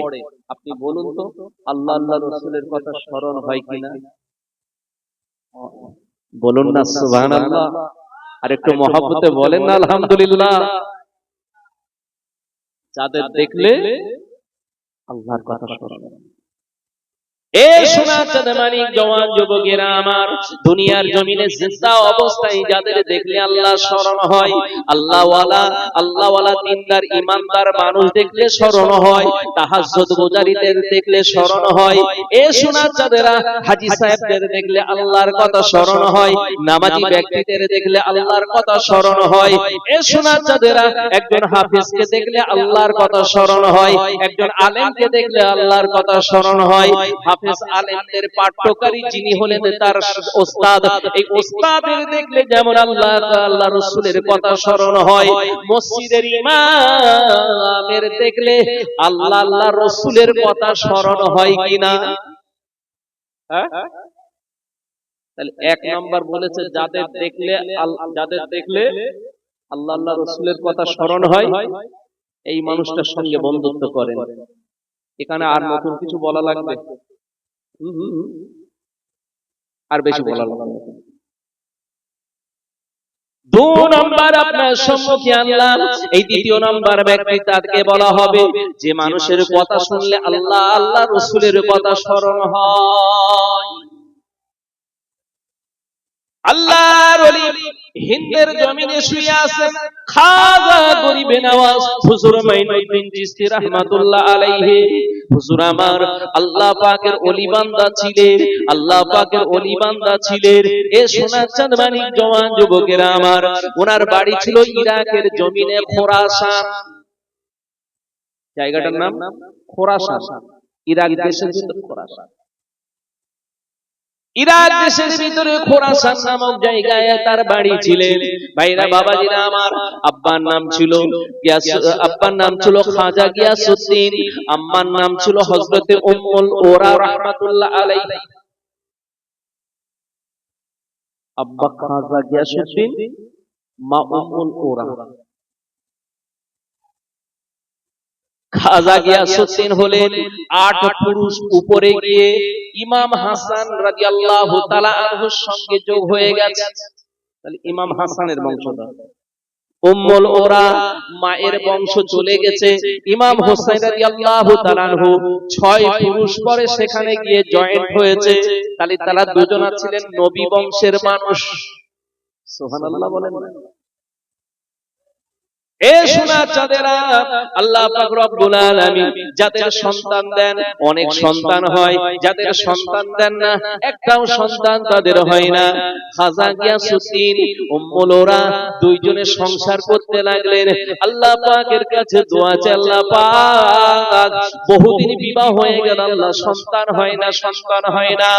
আপনি বলুন তো আল্লাহ আল্লাহ রাসূলের কথা স্মরণ হয় কিনা? বলুন না সুবহানাল্লাহ। আর একটু মহব্বতে বলেন না আলহামদুলিল্লাহ। যাদের দেখলে আল্লাহর কথা স্মরণ হয়। এ সোনা চাঁদ মানিক জওয়ান যুবকেরা আমার, দুনিয়ার জমিনে জিন্দা অবস্থায় যাদের দেখলে আল্লাহ স্মরণ হয়, আল্লাহওয়ালা দিনদার ইমানদার মানুষ দেখলে স্মরণ হয়, তাহাজ্জুদ গুজারিদের দেখলে স্মরণ হয়, এ সোনা চাঁদেরা হাজী সাহেবদের দেখলে আল্লাহর কথা স্মরণ হয়, নামাজি ব্যক্তিদের দেখলে আল্লাহর কথা স্মরণ হয়, এ সোনা চাঁদেরা একজন হাফেজকে দেখলে আল্লাহর কথা স্মরণ হয়, একজন আলেমকে দেখলে আল্লাহর কথা স্মরণ হয়। হাফেজ আলেমদের পাঠ্যকারী যিনি হলেন তার ওস্তাদ, এই ওস্তাদের দেখলে যেমন আল্লাহ রাসূলের কথা স্মরণ হয়, মসজিদের ইমামের দেখলে আল্লাহ রাসূলের কথা স্মরণ হয় কিনা? হ্যাঁ, তাহলে এক নাম্বার বলেছে যাদের দেখলে আল্লাহ রাসূলের কথা স্মরণ হয়, এই মানুষটার সঙ্গে বন্ধুত্ব করেন। এখানে আর নতুন কিছু বলা লাগবে? আর বেশি বলা লাগবে? 2 নম্বর আপনার সম্মুখে আনলাম, এই দ্বিতীয় নম্বর ব্যক্তি তাকে বলা হবে যে মানুষের কথা শুনলে আল্লাহ রাসূলের কথা স্মরণ হয়। আল্লাহর ওলি হিন্দের জমিনে শুয়ে আছেন, খাজা গরিবে নওয়াজ হুজুর মাইনুদ্দিন চিশতি রাহমাতুল্লাহ আলাইহি। হুজুর আমার আল্লাহ পাকের ওলি বান্দা ছিলেন, আল্লাহ পাকের ওলি বান্দা ছিলেন। এ সোনার চাঁদ মানিক জওয়ান যুবকেরা আমার, ওনার বাড়ি ছিল ইরাকের জমিনে খোরাসান, জায়গাটার নাম খোরাসান, ইরাক দেশের ভিতরে খোরাসান। ইরাক দেশের ভিতরে খোরাসান নামক জায়গায় তার বাড়ি ছিলেন। ভাইরা বাবাজিরা আমার, আব্বার নাম ছিল খাজা গিয়াসউদ্দিন, আম্মার নাম ছিল হযরতে উম্মুল ওরা রাহমাতুল্লাহ আলাইহি। আব্বা খাজা গিয়াসউদ্দিন, মা উম্মুল ওরা। খাজা গিয়াসউদ্দিন হলেন 8 পুরুষ উপরে গিয়ে ইমাম হাসান রাদিয়াল্লাহু তাআলা আনহুর সঙ্গে যোগ হয়ে গেছে। তাহলে ইমাম হাসানের বংশধর। উম্মুল ওরা মায়ের বংশ চলে গেছে, ইমাম হোসেন রাদিয়াল্লাহু তাআলা আনহু 6 পুরুষ পরে সেখানে গিয়ে জয়েন্ট হয়েছে। তাহলে তারা দুজনা ছিলেন নবী বংশের মানুষ। সুবহানাল্লাহ বলেন। এ সোনার চাঁদেরা, আল্লাহ পাক রব্বুল আলামিন যাদের সন্তান দেন অনেক সন্তান হয়, যাদের সন্তান দেন না একটাও সন্তান তাদের হয় না। খাজা গিয়াসউদ্দিন উম্মুল ওরা দুইজনে সংসার করতে লাগলেন। আল্লাহ পাকের কাছে দোয়া চাই, আল্লাহ পাক বহুদিন বিবাহ হয়ে গেল, আল্লাহ সন্তান হয় না।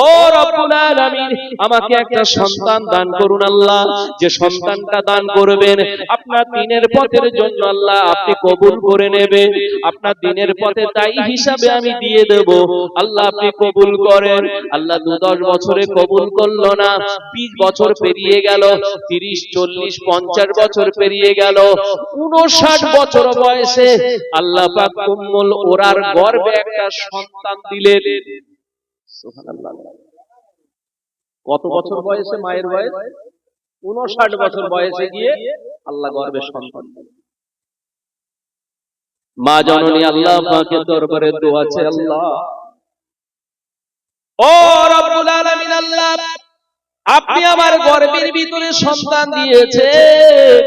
ও রব্বুল আলামিন আমাকে একটা সন্তান দান করুন আল্লাহ, যে সন্তানটা দান করবেন আপনার দিনের পথের জন্য আল্লাহ আপনি কবুল করে নেবেন, আপনার দিনের পথে তাই হিসাবে আমি দিয়ে দেব, আল্লাহ আপনি কবুল করেন। আল্লাহ 10 বছরে কবুল করলো না, 20 বছর পেরিয়ে গেল, 30, 40, 50 বছর পেরিয়ে গেল, 59 বছর বয়সে আল্লাহ পাক উম্মুল ওরার গর্ভে একটা সন্তান দিলেন। সুবহানাল্লাহ। কত বছর বয়সে মায়ের বয়স? 59 বছর বয়সে গিয়ে আল্লাহ গর্ভে সন্তান দিলেন। মা জননী আল্লাহ পাকের দরবারে দোয়া চাই, আল্লাহ ও রব্বুল আলামিন আল্লাহ আপনি আমার গর্ভের ভিতরে সন্তান দিয়েছেন,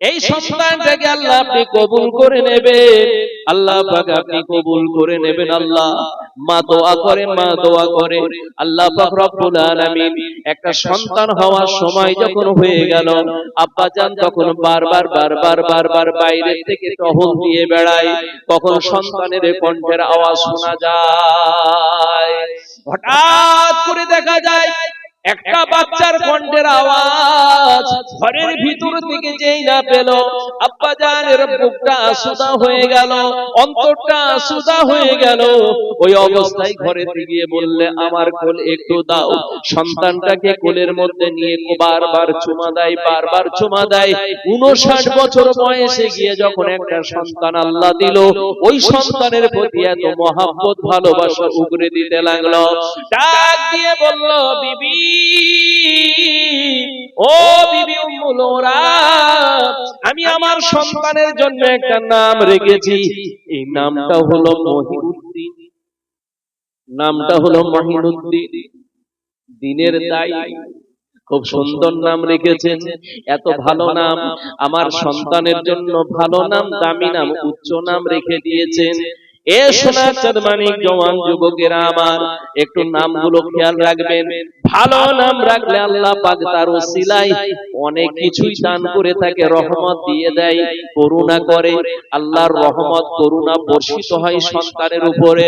এই সন্তানটাকে আল্লাহ আপনি কবুল করে নেবেন, আল্লাহ পাক আপনি কবুল করে নেবেন। আল্লাহ মা দোয়া করে আল্লাহ পাক রব্বুল আলামিন একটা সন্তান হওয়ার সময় যখন হয়ে গেল, আব্বা জান তখন বারবার বাইরে থেকে টহল দিয়ে বেড়ায়, তখন সন্তানের কণ্ঠের আওয়াজ শোনা যায়। হঠাৎ করে দেখা যায় একটা বাচ্চার কণ্ঠের আওয়াজ ঘরের ভিতর থেকে যেই না পেল, আব্বা জানের বুকটা আশুদা হয়ে গেল, অন্তরটা আশুদা হয়ে গেল। ওই অবস্থায় ঘরে গিয়ে বললে আমার কোল একটু দাও। সন্তানটাকে কোলের মধ্যে নিয়ে বারবার চুমা দেয়। 59 বছর বয়সে গিয়ে যখন একটা সন্তান আল্লাহ দিল, ওই সন্তানের প্রতি এত মহব্বত ভালোবাসা উগরে দিতে লাগলো। ডাক দিয়ে বলল, বিবি, ও বিবি উম্মুল ওরা, আমি আমার সন্তানের জন্য একটা নাম রেখেছি, এই নামটা হলো মহিউদ্দিন। নামটা হলো মহিনুদ্দিন, দিনের দায়ী। খুব সুন্দর নাম রেখেছেন। এত ভালো নাম, আমার সন্তানের জন্য ভালো নাম, দামি নাম, উচ্চ নাম রেখে দিয়েছেন। এ সোনার চাঁদ মানিক জওয়ান যুবকেরা আমার, একটু নামগুলো খেয়াল রাখবেন। ভালো নাম রাখলে আল্লাহ পাক তার ওসিলায় অনেক কিছুই দান করে থাকে, রহমত দিয়ে দেয়, করুণা করে। আল্লাহর রহমত করুণা বর্ষিত হয় সন্তানের উপরে।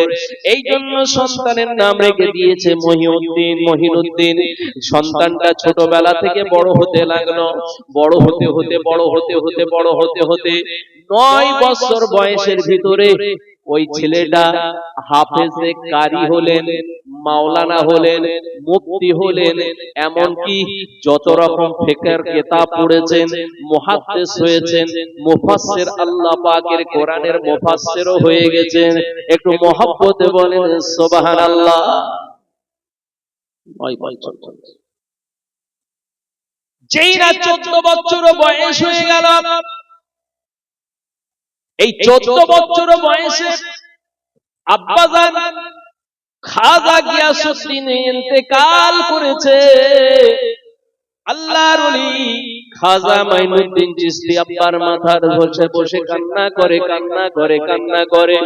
এই জন্য সন্তানের নাম রেখে দিয়েছে মহিউদ্দিন, মহিনুদ্দিন। সন্তানটা ছোটবেলা থেকে বড় হতে লাগলো, বড় হতে হতে বড় হতে হতে বড় হতে হতে 9 বছর বয়সের ভিতরে ওই ছেলেটা হাফেজে কারি হলেন, মাওলানা হলেন, মুফতি হলেন, এমনকি যত রকম ফিকহের কিতাব পড়েছেন, মুহাদ্দিস হয়েছেন, মুফাসসির, আল্লাহ পাকের কোরআনের মুফাসসিরও হয়ে গেছেন। একটু মহব্বতে বলেন সুবহানাল্লাহ। 9 বছর। যেই না 14 বছর বয়স হয়ে গেল, এই 14 বছর বয়সে আব্বাজান খাজা গিয়াসউদ্দিন ইন্তেকাল করেছে। আল্লাহর ওলি খাজা মাইনুদ্দিন চিশতি আব্বার মাথার বসে বসে কান্না করে, কান্না করে, কান্না করে।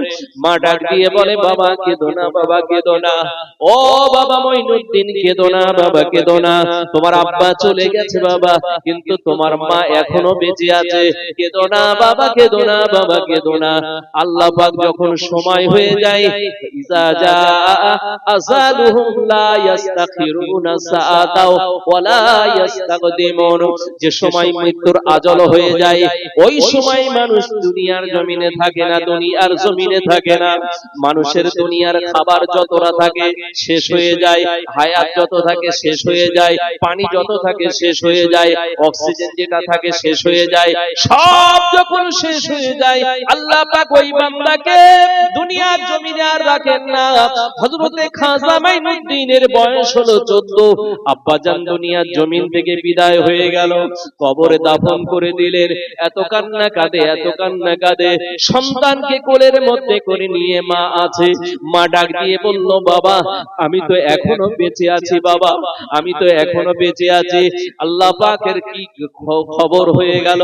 মা ডাক দিয়ে বলে, বাবা কেঁদো না, বাবা কেঁদো না, ও বাবা মাইনুদ্দিন কেঁদো না, বাবা কেঁদো না। তোমার আব্বা চলে গেছে বাবা, কিন্তু তোমার মা এখনো বেঁচে আছে। কেঁদো না বাবা, কেঁদো না, বাবা কেঁদো না। আল্লাহ পাক যখন সময় হয়ে যায়, ইজা জা আযালুহুম লা ইস্তাখিরুনা সাআতাও ওয়ালা ইস্তাকদিমুন, যে সময় মৃত্যুর আজল হয়ে যায়, ওই সময় মানুষ দুনিয়ার জমিনে থাকে না, দুনিয়ার জমিনে থাকে না। মানুষের দুনিয়ার খাবার যতটা থাকে শেষ হয়ে যায়, হায়াত যত থাকে শেষ হয়ে যায়, পানি যত থাকে শেষ হয়ে যায়, অক্সিজেন যেটা থাকে শেষ হয়ে যায়। সব যখন শেষ হয়ে যায়, আল্লাহ পাক ওই বান্দাকে দুনিয়ার জমিনে আর রাখেন না। হযরতে খাজা মাইনুদ্দিনের বয়স হলো 14। আব্বাজান দুনিয়ার জমিন থেকে বিদায় হয়ে গেল, কবরে দাফন করে দিলেন। এত কান্না কাঁদে, এত কান্না কাঁদে। সন্তানকে কোলের মধ্যে করে নিয়ে মা আছে, মা ডাক দিয়ে বলল, বাবা আমি তো এখনো বেঁচে আছি, বাবা আমি তো এখনো বেঁচে আছি। আল্লাহ পাকের কি খবর হয়ে গেল,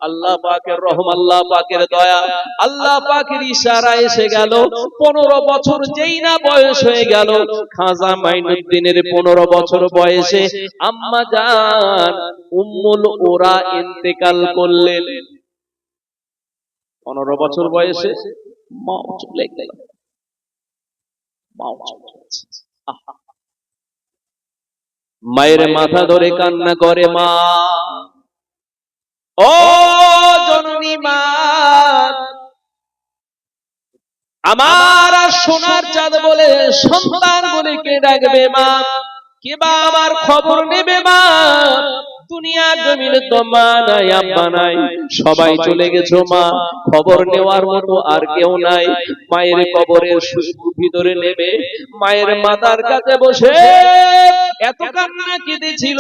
আল্লাহ পাকের রহম, আল্লাহ পাকের দয়া, আল্লাহ পাকের ইশারা এসে গেল। 15 বছর যেই না বয়স হয়ে গেল, খাজা মাইনুদ্দিনের 15 বছর বয়সে আম্মা জান উম্মুল ওরা ইন্তেকাল করলেন। 15 বছর বয়সে মা চলে গেল, মায়ের মাথা ধরে কান্না করে, মা ও জননী মা, আমার আর সোনার চাঁদ বলে সন্তান বলে কে ডাকবে মা, কে বা আমার খবর নেবে মা? দুনিয়ার জমিনে তো মা নাই, আব্বা নাই, সবাই চলে গেছো মা, খবর নেওয়ার মতো আর কেউ নাই। মায়ের কবরের ভিতরে নেবে, মায়ের মাথার কাছে বসে এত কান্না কেঁদেছিল।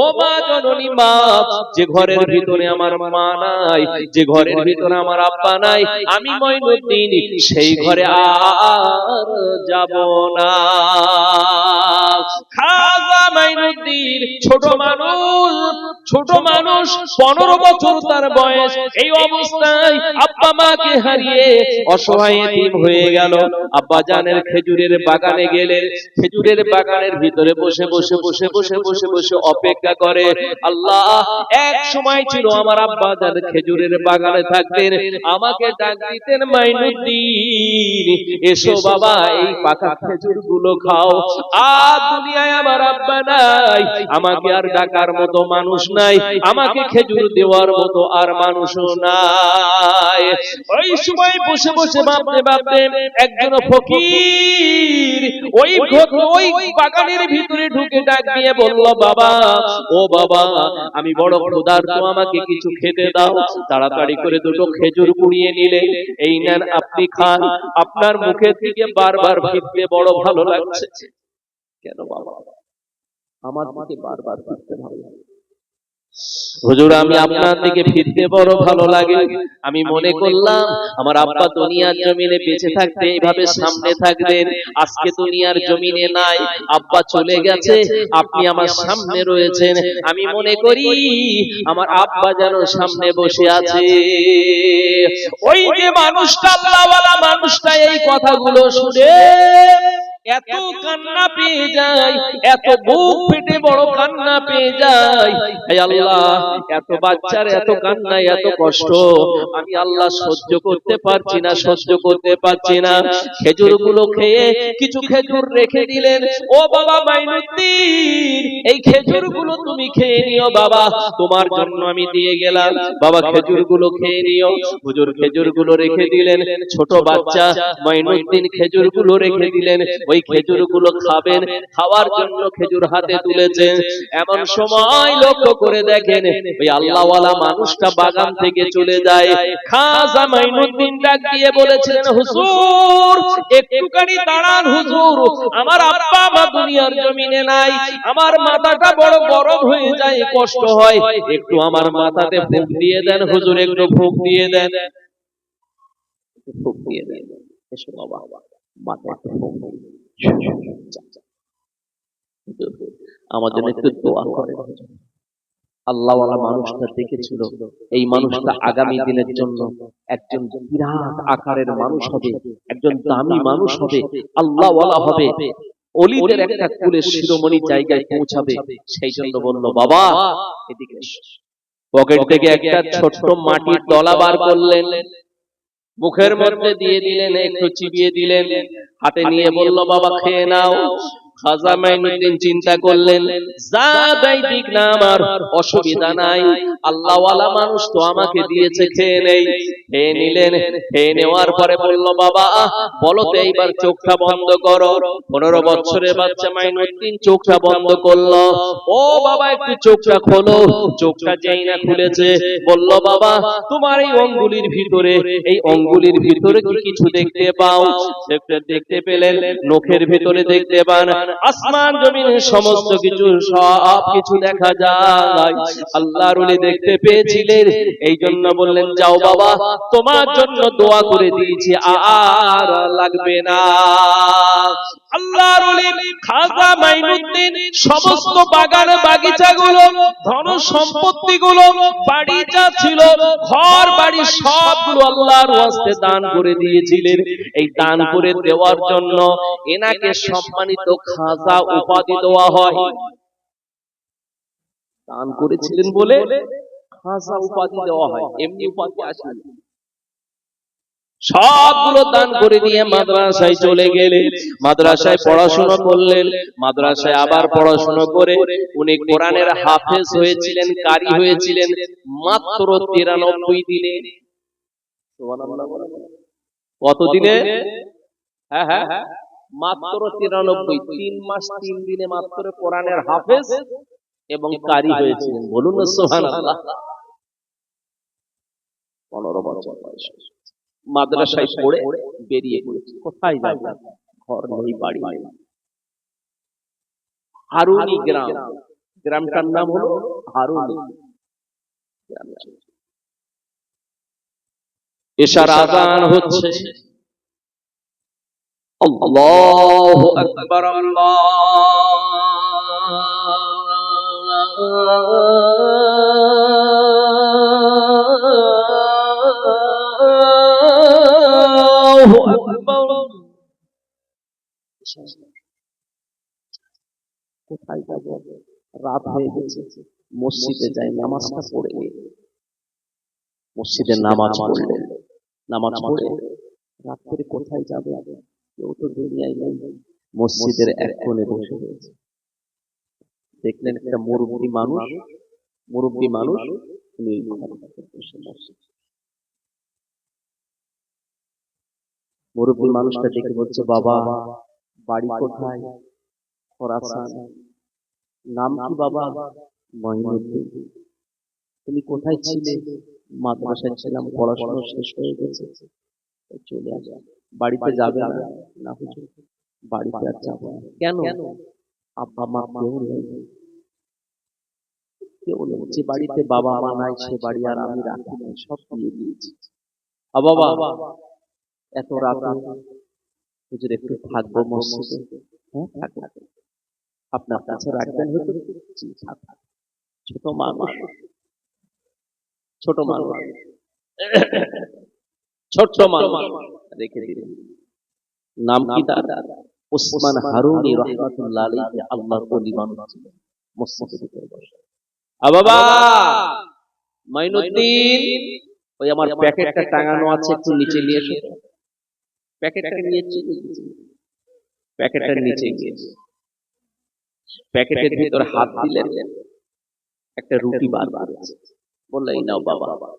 ও মা জননী মা, যে ঘরের ভিতরে আমার মা নাই, যে ঘরের ভিতরে আমার আব্বা নাই, আমি মাইনুদ্দিন সেই ঘরে আর যাব না। খাজা মাইনুদ্দিন ছোট মানুষ, 15 বছর তার বয়স। এই অবস্থায় আব্বা মাকে হারিয়ে অসহায় এতিম হয়ে গেল। আব্বা জানের খেজুরের বাগানে গেলেন, খেজুরের বাগানের ভিতরে বসে বসে বসে বসে বসে বসে অপেক্ষা করে। আল্লাহ, এক সময় ছিল আমার আব্বা জান খেজুরের বাগানে থাকতেন, আমাকে ডাক দিতেন, মাইনুদ্দিন এসো বাবা, এই পাকা খেজুর গুলো খাও। আর দুনিয়ায় আমার আব্বা নাই, আমাকে আর ডাকার মতো মানুষ নাই, আমাকে খেজুর দেওয়ার মতো আর মানুষও নাই। ওই সময় বসে বসে ভাবতে ভাবতে একজন ফকির ওই বাগানের ভিতরে ঢুকে ডাক দিয়ে বলল, বাবা ও বাবা, আমি বড় ক্ষুধার্ত, আমাকে কিছু খেতে দাও। তাড়াতাড়ি করে দুটো খেজুর কুড়িয়ে নিলে, এই নেন আপনি খান, আপনার মুখের দিকে বারবার ফিরতে বড় ভালো লাগছে। কেন বাবা? আমার দিকে বারবার ফিরতে ভালো লাগে। হুজুর আমি আপনার দিকে ফিরতে বড় ভালো লাগে। আমি মনে করলাম আমার আব্বা দুনিয়ার জমিনে বেঁচে থাকতে এইভাবে সামনে থাকবেন, আজকে দুনিয়ার জমিনে নাই, আব্বা চলে গেছে, আপনি আমার সামনে রয়েছেন। আমি মনে করি আমার আব্বা যেন সামনে বসে আছে। ওই যে মানুষটা, আল্লাহওয়ালা মানুষটা এই কথাগুলো শুনে এত কান্না পেয়ে যায়, এত বুক ফেটে বড় কান্না পেয়ে যায়। হে আল্লাহ, এত বাচ্চার এত কান্না, এত কষ্ট আমি আল্লাহ সহ্য করতে পারছি না, সহ্য করতে পারছি না। খেজুরগুলো খেয়ে কিছু খেজুর রেখে দিলেন। ও বাবা মাইনুদ্দিন, এই খেজুরগুলো তুমি খেয়ে নিও বাবা, তোমার জন্য আমি দিয়ে গেলাম, বাবা খেজুরগুলো খেয়ে নিও। হুজুর খেজুরগুলো রেখে দিলেন। ছোট বাচ্চা মাইনুদ্দিন খেজুরগুলো রেখে দিলেন, ওই খেজুরগুলো খাবেন, খাওয়ার জন্য খেজুর হাতে তুলেছেন। এমন সময় লক্ষ্য করে দেখেন ওই আল্লাহওয়ালা মানুষটা বাগান থেকে চলে যায়। খাজা মাইনুদ্দিন ডাক দিয়ে বলেছিলেন, হুজুর একটুখানি দাঁড়ান হুজুর, আমার আব্বা আমার দুনিয়ার জমিনে নাই, আমার মাথাটা বড় গরম হয়ে যায়, কষ্ট হয়, একটু আমার মাথাতে ফুঁক দিয়ে দেন হুজুর, একটু ফুঁক দিয়ে দেন, ফুঁক দিয়ে দেন। এসো বাবা, মাথায় একটু ফুঁক দিন। আমার জন্য একটু দোয়া করেন। আল্লাহওয়ালা মানুষটা দেখেছিল এই মানুষটা আগামী দিনের জন্য একজন বিরাট আকারের মানুষ হবে, একজন দামি মানুষ হবে, আল্লাহওয়ালা হবে, অলিদের একটা কুলের শিরোমণি জায়গায় পৌঁছাবে। সেই জন্য বলল, বাবা এদিকে এসো। পকেট থেকে একটা ছোট্ট মাটির দলা বার করলেন, মুখের মধ্যে দিয়ে দিলেন, একটু চিবিয়ে দিলেন, হাতে নিয়ে বলল, বাবা খেয়ে নাও। খাজা মাইনুদ্দিন চিন্তা করলেন, যা দেয় দিক না, আমার অসুবিধা নাই, আল্লাহওয়ালা মানুষ তো আমাকে দিয়েছে, খেয়ে নেই। খেয়ে নিলেন। খেয়ে নেওয়ার পরে বলল, বাবা বলো তো এইবার চোখটা বন্ধ করো। 15 বছরের বাচ্চা মাইনুদ্দিন চোখটা বন্ধ করলো। ও বাবা একটু চোখটা খোলো। চোখটা যেই না খুলেছে বলল, বাবা তোমার এই অঙ্গুলির ভিতরে, এই অঙ্গুলির ভিতরে কি কিছু দেখতে পাও? দেখতে পেলেন, নখের ভিতরে দেখতে পান, আসমান জমিনের সমস্ত কিছু, সব কিছু দেখা যায়। আল্লাহর ওলি দেখতে পেয়েছিলেন, এই জন্য বললেন, যাও বাবা তোমার জন্য দোয়া করে দিয়েছি, আর লাগবে না। আল্লাহর ওলি খাজা মাইনুদ্দিন সমস্ত বাগান বাগিচাগুলো, ধন সম্পত্তিগুলো, বাড়ি যা ছিল, ঘর বাড়ি সবগুলো আল্লাহর ওয়াস্তে দান করে দিয়েছিলেন। এই দান করে দেওয়ার জন্য এনাকে সম্মানিত খাজা উপাধি দেওয়া হয়। দান করেছিলেন বলে খাজা উপাধি দেওয়া হয়, এমনি উপাধি আসেনি। সবগুলো দান করে দিয়ে মাদ্রাসায় চলে গেলেন, মাদ্রাসায় পড়াশোনা করলেন। মাদ্রাসায় আবার পড়াশোনা করে উনি কোরআনের হাফেজ হয়েছিলেন, কারি হয়েছিলেন মাত্র 93 দিনে। সুবহানাল্লাহ। কত দিনে? হ্যাঁ হ্যাঁ, মাত্র 93, 3 মাস 3 দিনে মাত্র কোরআনের হাফেজ এবং কারি হয়েছিলেন। বলুন না সুবহানাল্লাহ। 15 বছর বয়স। মাদ্রাসায় পড়ে বেরিয়ে পড়েছে। কোথায় যাবে? ঘর নেই, বাড়ি নেই। হারুনি গ্রাম, গ্রামটার নাম হলো হারুনি। এশার আযান হচ্ছে, আল্লাহু আকবার, আল্লাহু আকবার। কোথায় যাব? রাত হয়ে গেছে, মসজিদে যাই, নামাজটা পড়ে নিই। মসজিদে নামাজ পড়লেন, নামাজ পড়ে রাত করে কোথায় যাবে? কেউ তো দুনিয়ায় নেই। মসজিদের এক কোণে বসে রয়েছে। দেখলেন একটা মুরব্বী মানুষ, মুরব্বী মানুষ, উনি বসে মসজিদ। মুরব্বী মানুষটা দেখে বলছে, বাবা বাড়ি কোথায়? খোরাসান। নাম কি বাবা? মাইনুদ্দিন। তুমি কোথায় ছিলে? মাদ্রাসায় ছিলাম, পড়াশোনা শেষ হয়ে গেছে, চলে আসা। বাড়িতে যাবে না? না হুজুর, বাড়িতে আর যাবো না। কেন? আব্বা মা কেউ নেই। কে বলে যে বাড়িতে বাবা মা নাই সে বাড়ি আর আমি রাখি নাই, সব দিয়ে দিয়েছি। বাবা এত রাত হুজুর একটু থাকবো মসজিদে। হ্যাঁ থাকবো, আপনার কাছে রাখবেন হুজুর? জি থাকবো। ছোট মানুষ, ছোট মানুষ, ছোট্ট মানুষ রেখে দিলেন। নাম কি তার? ওসমান হারুনি রাহমাতুল্লাহ আলাইহি, আল্লাহর ওলি মানুষ ছিলেন। মসজিদের ভিতরে বসে, বাবা মাইনুদ্দিন, ওই আমার প্যাকেটটা টাঙানো আছে, একটু নিচে নিয়ে এসো। প্যাকেটটা নিয়েছি, প্যাকেটের নিচে গিয়েছে, প্যাকেটের ভিতর হাত দিলেন, একটা রুটি বার করেছে। বললেন এই নাও বাবা।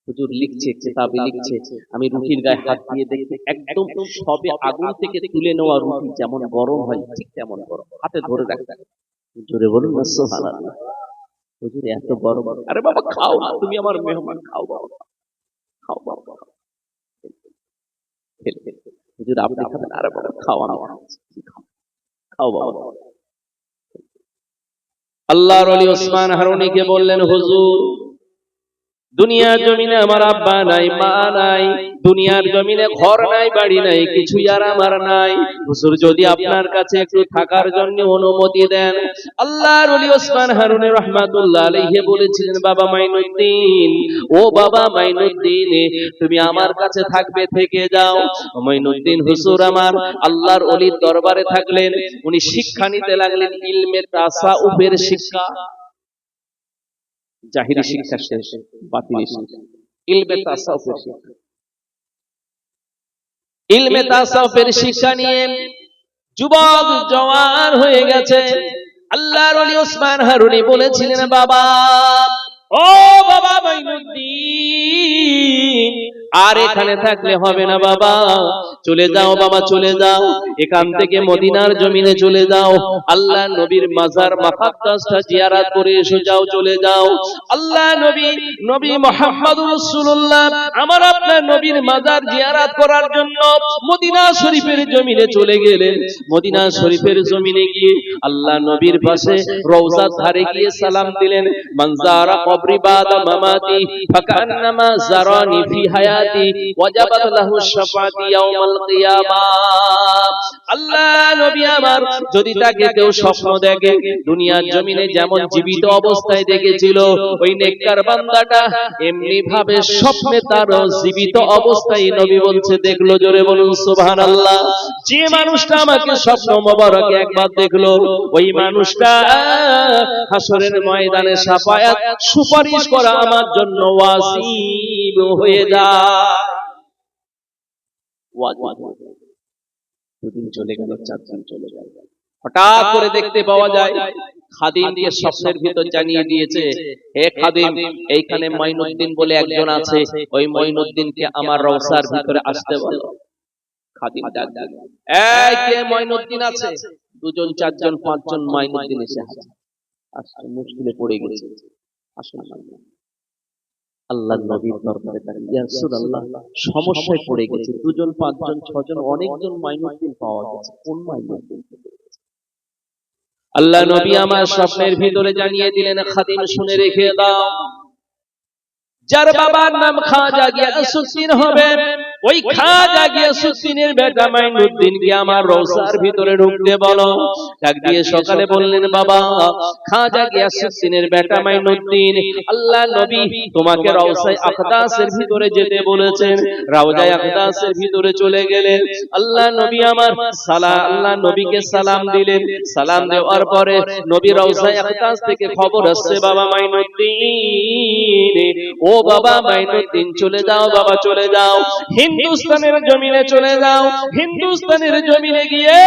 হুজুর লিখছে, কিতাবে লিখছে, আমি রুটির গায়ে হাত দিয়ে দেখি একদম সবে আগুন থেকে তুলে নেওয়া রুটি যেমন গরম হয় ঠিক তেমন গরম, হাতে ধরে রাখতেন। জোরে বলুন না সুবহানাল্লাহ। হুজুর এত গরম, আরে বাবা খাও না, তুমি আমার মেহমান, খাও বাবা, খাও বাবা। হুজুর আপনি খাবেন? আরে বাবা খাও, আমি খাও বাবা। আল্লাহর ওলি ওসমান হারুনিকে বললেন, হুজুর দুনিয়ার জমিনে আমার আব্বা নাই, মা নাই, দুনিয়ার জমিনে ঘর নাই, বাড়ি নাই, কিছুই আর আমার নাই। হুজুর যদি আপনার কাছে একটু থাকার জন্য অনুমতি দেন। আল্লাহর ওলি ওসমান হারুনি রাহমাতুল্লাহ আলাইহি বলেছিলেন, বাবা মাইনুদ্দিন, ও বাবা মাইনুদ্দিন, তুমি আমার কাছে থাকবে, থেকে যাও। মাইনুদ্দিন হুজুর আমার আল্লাহর ওলির দরবারে থাকলেন। উনি শিক্ষা নিতে লাগলেন, ইলমে তাসাউফের শিক্ষা। জাহিরি শিক্ষা শেষ, বাতিনি শিক্ষা, ইলমে তাসাউফের শিক্ষা। ইলমে তাসাউফের শিক্ষা নিয়ে যুবক জওয়ান হয়ে গেছে। আল্লাহর ওলি ওসমান হারুনি বলেছিলেন, বাবা ও বাবা মাইনুদ্দিন, আর এখানে থাকলে হবে না বাবা, চলে যাও বাবা, চলে যাও, এখান থেকে মদিনার জমিনে চলে যাও, আল্লাহ নবীর মাজার মুকাদ্দাসটা জিয়ারত করে এসো, যাও চলে যাও। আল্লাহ নবী মুহাম্মদুর রাসূলুল্লাহ আমার আপনার নবীর মাজার জিয়ারত করার জন্য মদিনা শরীফের জমিনে চলে গেলেন। মদিনা শরীফের জমিনে গিয়ে আল্লাহ নবীর পাশে রওজার ধারে গিয়ে সালাম দিলেন, মানজারা কবরি বাদা মামাতি ফাকান্নামা জারানি ফি হায়াতি ওয়াজাবাত লাহু শাফাআতি ইয়াউমাল কিয়ামাহ। আল্লাহ নবী আমার যদি তাকে কেউ স্বপ্ন দেখে, দুনিয়ার জমিনে যেমন জীবিত অবস্থায় দেখেছিল, ওই নেককার বান্দাটা এমনি ভাবে স্বপ্নে তার জীবিত অবস্থায় নবী বলছে দেখলো। জোরে বলুন সুবহানাল্লাহ। যে মানুষটা আমাকে স্বপ্ন মোবারকে একবার দেখলো, ওই মানুষটা হাসরের ময়দানে শাফায়াত সুপারিশ করা আমার জন্য ওয়াজিব হয়ে যায়। দুদিন চলে গেল, 4 দিন চলে গেল, হঠাৎ করে দেখতে পাওয়া যায় খাদিম দিয়ে স্বপ্নের ভিতর জানিয়ে দিয়েছে, হে খাদিম, এইখানে মাইনুদ্দিন বলে একজন আছে, ওই মাইনুদ্দিনকে আমার রওজার ভিতরে আসতে বলো। খাদিম ডাক দিল, এই কে মাইনুদ্দিন আছে? 2 জন 4 জন 5 জন মাইনুদ্দিন এসে হাজির। আসলে মুশকিলে পড়ে গেছে, আসলে আল্লাহর নবীর দরবারে দাঁড়িয়ে, ইয়া রাসূলুল্লাহ সমস্যায় পড়ে গেছে, 2 জন 5 জন 6 জন অনেকজন মাইনুদ্দিন পাওয়া গেছে, কোন মাইনুদ্দিন? আল্লাহ নবী আমার স্বপ্নের ভিতরে জানিয়ে দিলেন, খাদিম শুনে রেখে দাও, যার বাবার নাম খাজা গিয়াসউদ্দিন হবে, ওই খাজা গিয়াসউদ্দিনের বেটা মাইনুদ্দিনকে আমার রওজার ভিতরে ঢুকতে বলো। ডাক দিয়ে সকালে বললেন, বাবা খাজা গিয়াসউদ্দিনের বেটা মাইনুদ্দিন, আল্লাহ নবী তোমাকে রওজায়ে আকদাসের ভিতরে যেতে বলেছেন। রওজায়ে আকদাসের ভিতরে চলে গেলেন। আল্লাহ নবী আমার আল্লাহ নবীকে সালাম দিলেন। সালাম দেওয়ার পরে নবী রওজায়ে আকদাস থেকে খবর আসছে, বাবা মাইনুদ্দিন, ও বাবা মাইনুদ্দিন চলে যাও, বাবা চলে যাও, হিন্দুস্তানের জমিনে চলে যাও। হিন্দুস্তানের জমিনে গিয়ে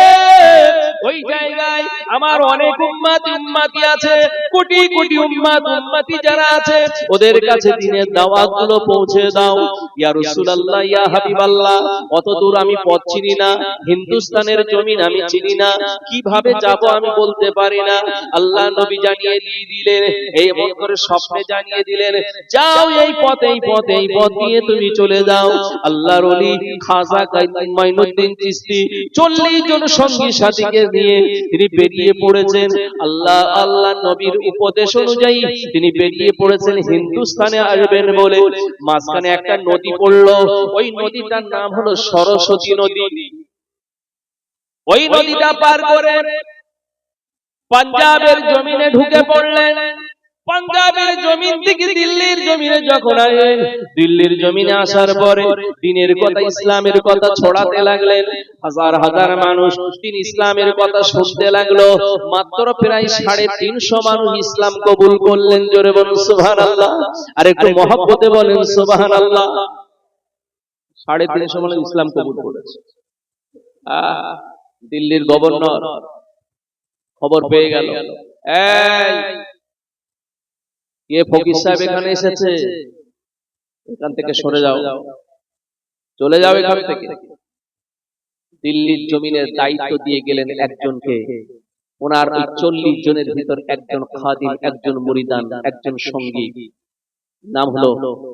ওই জায়গায় আমার অনেক উম্মতি আছে, কোটি কোটি উম্মতি যারা আছে, ওদের কাছে দ্বীনের দাওয়াতগুলো পৌঁছে দাও। ইয়া রাসূলুল্লাহ, ইয়া হাবিবাল্লাহ, অত দূর আমি পথ চিনি না, হিন্দুস্তানের জমিন আমি চিনি না, কিভাবে যাব আমি বলতে পারি না। আল্লাহ নবী জানিয়ে দিয়ে দিলেন, এই মত করে স্বপ্নে জানিয়ে দিলেন, যাও এই পথ দিয়ে তুমি চলে যাও। আল্লাহর ওলি খাজা মাইনুদ্দিন চিশতি 40 জন সঙ্গী সাথীকে নিয়ে তিনি বেরিয়ে পড়েছেন আল্লাহ আল্লাহ নবীর উপদেশ অনুযায়ী তিনি বেরিয়ে পড়েছেন হিন্দুস্তানে আসবেন বলে। মাঝখানে একটা নদী পড়লো, ওই নদীটার নাম হলো সরস্বতী নদী। ওই নদীটা পার করে পাঞ্জাবের জমিনে ঢুকে পড়লেন। পাঞ্জাবের জমিন থেকে দিল্লির জমিনে যখন আসেন, দিল্লির জমিনে আসার পরে দ্বীনের কথা ইসলামের কথা ছড়াতে লাগলেন। হাজার হাজার মানুষ দিন ইসলামের কথা শুনতে লাগলো। মাত্র প্রায় 350 মানুষ ইসলাম কবুল করলেন। জোরে বলুন সুবহানাল্লাহ। আর একটু মহব্বতে বলেন সুবহানাল্লাহ। 350 মানুষ ইসলাম কবুল করেছে। দিল্লির গভর্নর খবর পেয়ে গেল, এই ফকির সাহেব এখানে এসেছে, এখান থেকে সরে যাও, চলে যাও এখান থেকে। দিল্লির জমিনের দায়িত্ব দিয়ে গেলেন একজনকে। ওনার ওই 40 জনের ভিতর একজন খাদিম, একজন মুরিদান, একজন সঙ্গী, নাম হলো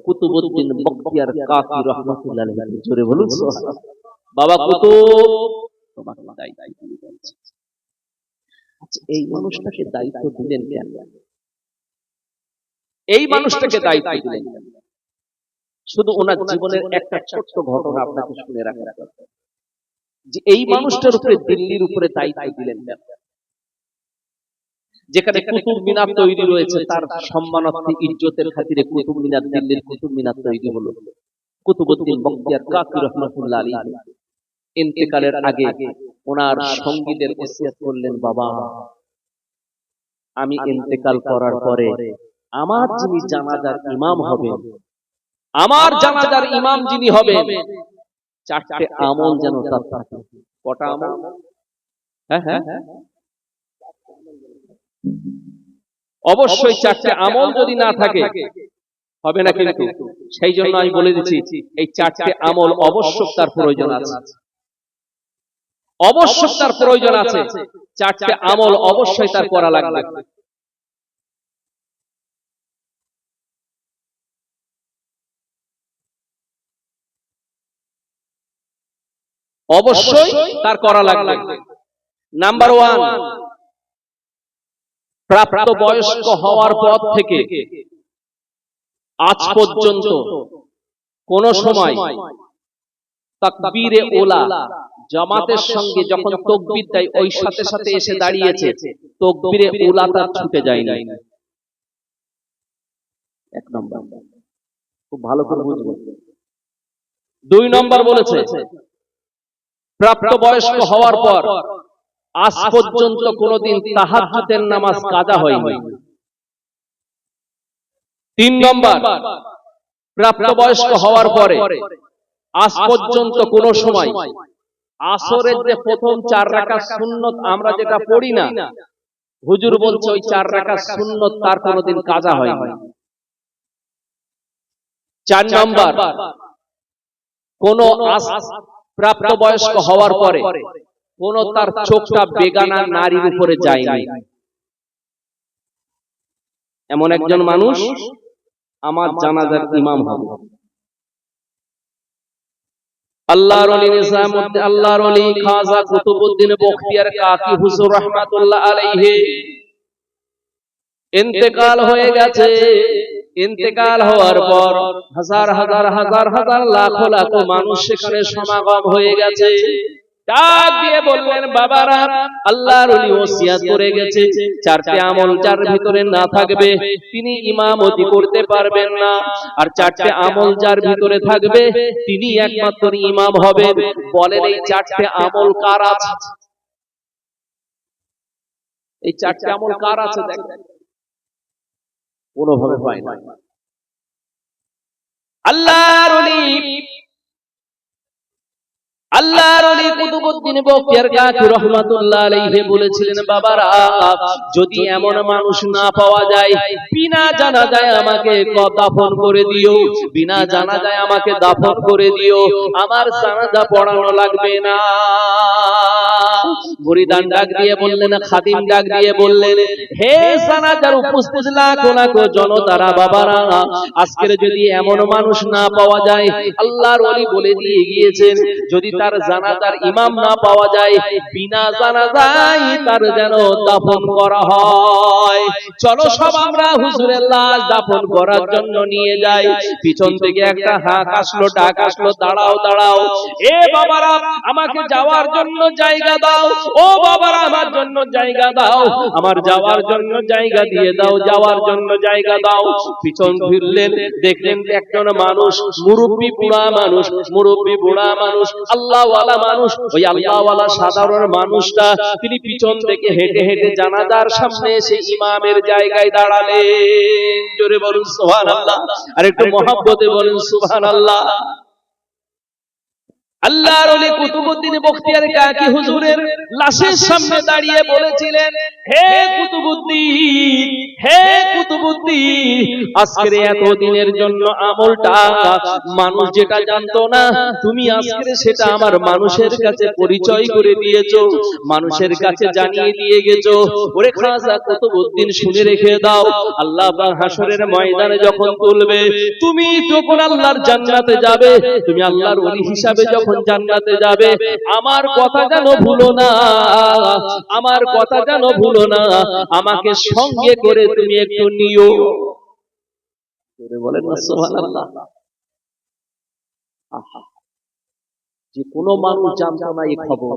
কুতুবউদ্দিন বখতিয়ার কাকি রহমাতুল্লাহ আলাইহি। জোরে বলুন সুবহানাল্লাহ। বাবা কুতুব তোমাকে দায়িত্ব দিয়েছে। আচ্ছা, এই মানুষটাকে দায়িত্ব দিলেন কেন? এই মানুষটাকে দায়িত্ব দিলেন শুধু ওনার জীবনের একটা ছোট্ট ঘটনা আপনাকে শুনে রাখা দরকার, যে এই মানুষটার উপরে দিল্লির উপরে দায়িত্ব দিলেন কেন? যেখানে কুতুব মিনার তৈরি রয়েছে, তার সম্মানার্থে ইজ্জতের খাতিরে কুতুব মিনার, দিল্লির কুতুব মিনার তৈরি হলো। কুতুবউদ্দিন বখতিয়ার কাকি রহমাতুল্লাহ আলাইহি ইন্তেকালের আগে ওনার সঙ্গীদের ওসিয়ত করলেন, বাবা আমি ইন্তেকাল করার পরে আমার যিনি জানাজার ইমাম হবেন, আমার জানাজার ইমাম যিনি হবেন, 4টে আমল যেন তার থাকে। কটা আমল? হ্যাঁ, অবশ্যই 4টে আমল যদি না থাকে হবে না, কিন্তু সেই জন্য আমি বলে দিচ্ছি এই 4টে আমল অবশ্যই তার প্রয়োজন আছে। অবশ্যই তার প্রয়োজন আছে, 4টে আমল অবশ্যই তার করা লাগবে। অবশ্যই তার করা লাগবে। নাম্বার 1, প্রাপ্ত বয়স্ক হওয়ার পর থেকে আজ পর্যন্ত কোন সময় তাকবীরে ওলা, জামাতের সঙ্গে যখন তাকবীর দেয় ওই সাথে সাথে এসে দাঁড়িয়েছে, তাকবীরে ওলা তার ছুটে যায়নি। 1 নম্বর, খুব ভালো করে বুঝবেন। 2 নম্বর বলেছে, প্রাপ্ত বয়স্ক হওয়ার পর আজ পর্যন্ত কোনদিন তাহাজ্জুদের নামাজ কাজা হয়নি। 3 নম্বর, প্রাপ্ত বয়স্ক হওয়ার পরে আজ পর্যন্ত কোন সময় আসরের যে প্রথম 4 রাকাত সুন্নত আমরা যেটা পড়ি না, হুজুর বলছে ওই 4 রাকাত সুন্নত তার কোনদিন কাজা হয়নি। 4 নম্বর, কোন প্রাপ্ত বয়স্ক হওয়ার পরে কোন তার চোখটা বেগানা নারীর উপরে যায়নি। এমন একজন মানুষ আমার জানাজার ইমাম হবে। আল্লাহর ওলি নিজামুদ্দিন, আল্লাহর ওলি খাজা কুতুবউদ্দিন বখতিয়ার কাকি হুজুর রহমাতুল্লাহ আলাইহি ইন্তেকাল হয়ে গেছে। ইন্তেকাল হওয়ার পর হাজার হাজার হাজার হাজার লাখো লাখো মানুষ সেখানে সমাগম হয়ে গেছে। ডাক দিয়ে বললেন, বাবারা আল্লাহর ওলি ওসিয়ত করে গেছে 4টে আমল যার ভিতরে না থাকবে তিনি ইমামতি করতে পারবেন না, আর 4টে আমল যার ভিতরে থাকবে তিনি একমাত্র ইমাম হবেন। বলেন এই 4টে আমল কার আছে? এই 4টে আমল কার আছে? দেখেন, কোনোভাবে পায় না। আল্লাহর ওলি কুতুবউদ্দিন বখতিয়ার কাকি রহমাতুল্লাহ আলাইহি বলেছিলেন, বাবারা যদি এমন মানুষ না পাওয়া যায়, বিনা জানাজায় আমাকে দাফন করে দিও, বিনা জানাজায় আমাকে দাফন করে দিও, আমার জানাজা পড়ানো লাগবে না। মুরিদান ডাক দিয়ে বললেন, খাদিম ডাক দিয়ে বললেন, হে জানাজার উপস্থিত লাখো লাখো জনতারা, বাবারা আজকের যদি এমন মানুষ না পাওয়া যায়, আল্লাহর ওলি বলে দিয়ে গিয়েছেন যদি তার জানাজার ইমাম না পাওয়া যায়, বিনা জানাজায় তার যেন দাফন করা হয়। চলো সব আমরা হুজুরের লাশ দাফন করার জন্য নিয়ে যাই। পিছন থেকে একটা হাঁক আসলো, ডাক আসলো, দাঁড়াও দাঁড়াও, এ বাবারা আমাকে যাওয়ার জন্য জায়গা দাও, ও বাবারা আমার জন্য জায়গা দাও, আমার যাওয়ার জন্য জায়গা দিয়ে দাও, যাওয়ার জন্য জায়গা দাও। পিছন ফিরলেন, দেখলেন একজন মানুষ, মুরব্বী বুড়া মানুষ, মুরব্বী বুড়া মানুষ, আল্লাহওয়ালা মানুষ। ওই আল্লাহওয়ালা সাধারণ মানুষটা তিনি পিছন থেকে হেঁটে হেঁটে জানাজার সামনে এসে ইমামের জায়গায় দাঁড়ালেন। জোরে বলুন সুবহানাল্লাহ, আর একটু মহব্বতে বলুন সুবহানাল্লাহ। আল্লাহর ওলি কুতুবউদ্দিন বখতিয়ার কাকি হুজুরের লাশের সামনে দাঁড়িয়ে বলেছিলেন, হে কুতুবউদ্দিন, হে কুতুবউদ্দিন, আজকের এত দিনের জন্য আমলটা মানুষ যেটা জানতো না, তুমি আজকে সেটা আমার মানুষের কাছে পরিচয় করে দিয়েছো, মানুষের কাছে জানিয়ে দিয়ে গেছো। ওরে খাজা কুতুবউদ্দিন, শুনে রেখে দাও, আল্লাহ পাক হাসরের ময়দানে যখন তুলবে, তুমি যখন আল্লাহর জান্নাতে যাবে, তুমি আল্লাহর ওলি হিসাবে যখন জান্নাতে যাবে, আমার কথা যেন ভুলো না, আমার কথা যেন ভুলো না, আমাকে সঙ্গে করে তুমি একটু নিও। বলেন না সুবহানাল্লাহ। যে কোনো মানুষ জানতো না এই খবর।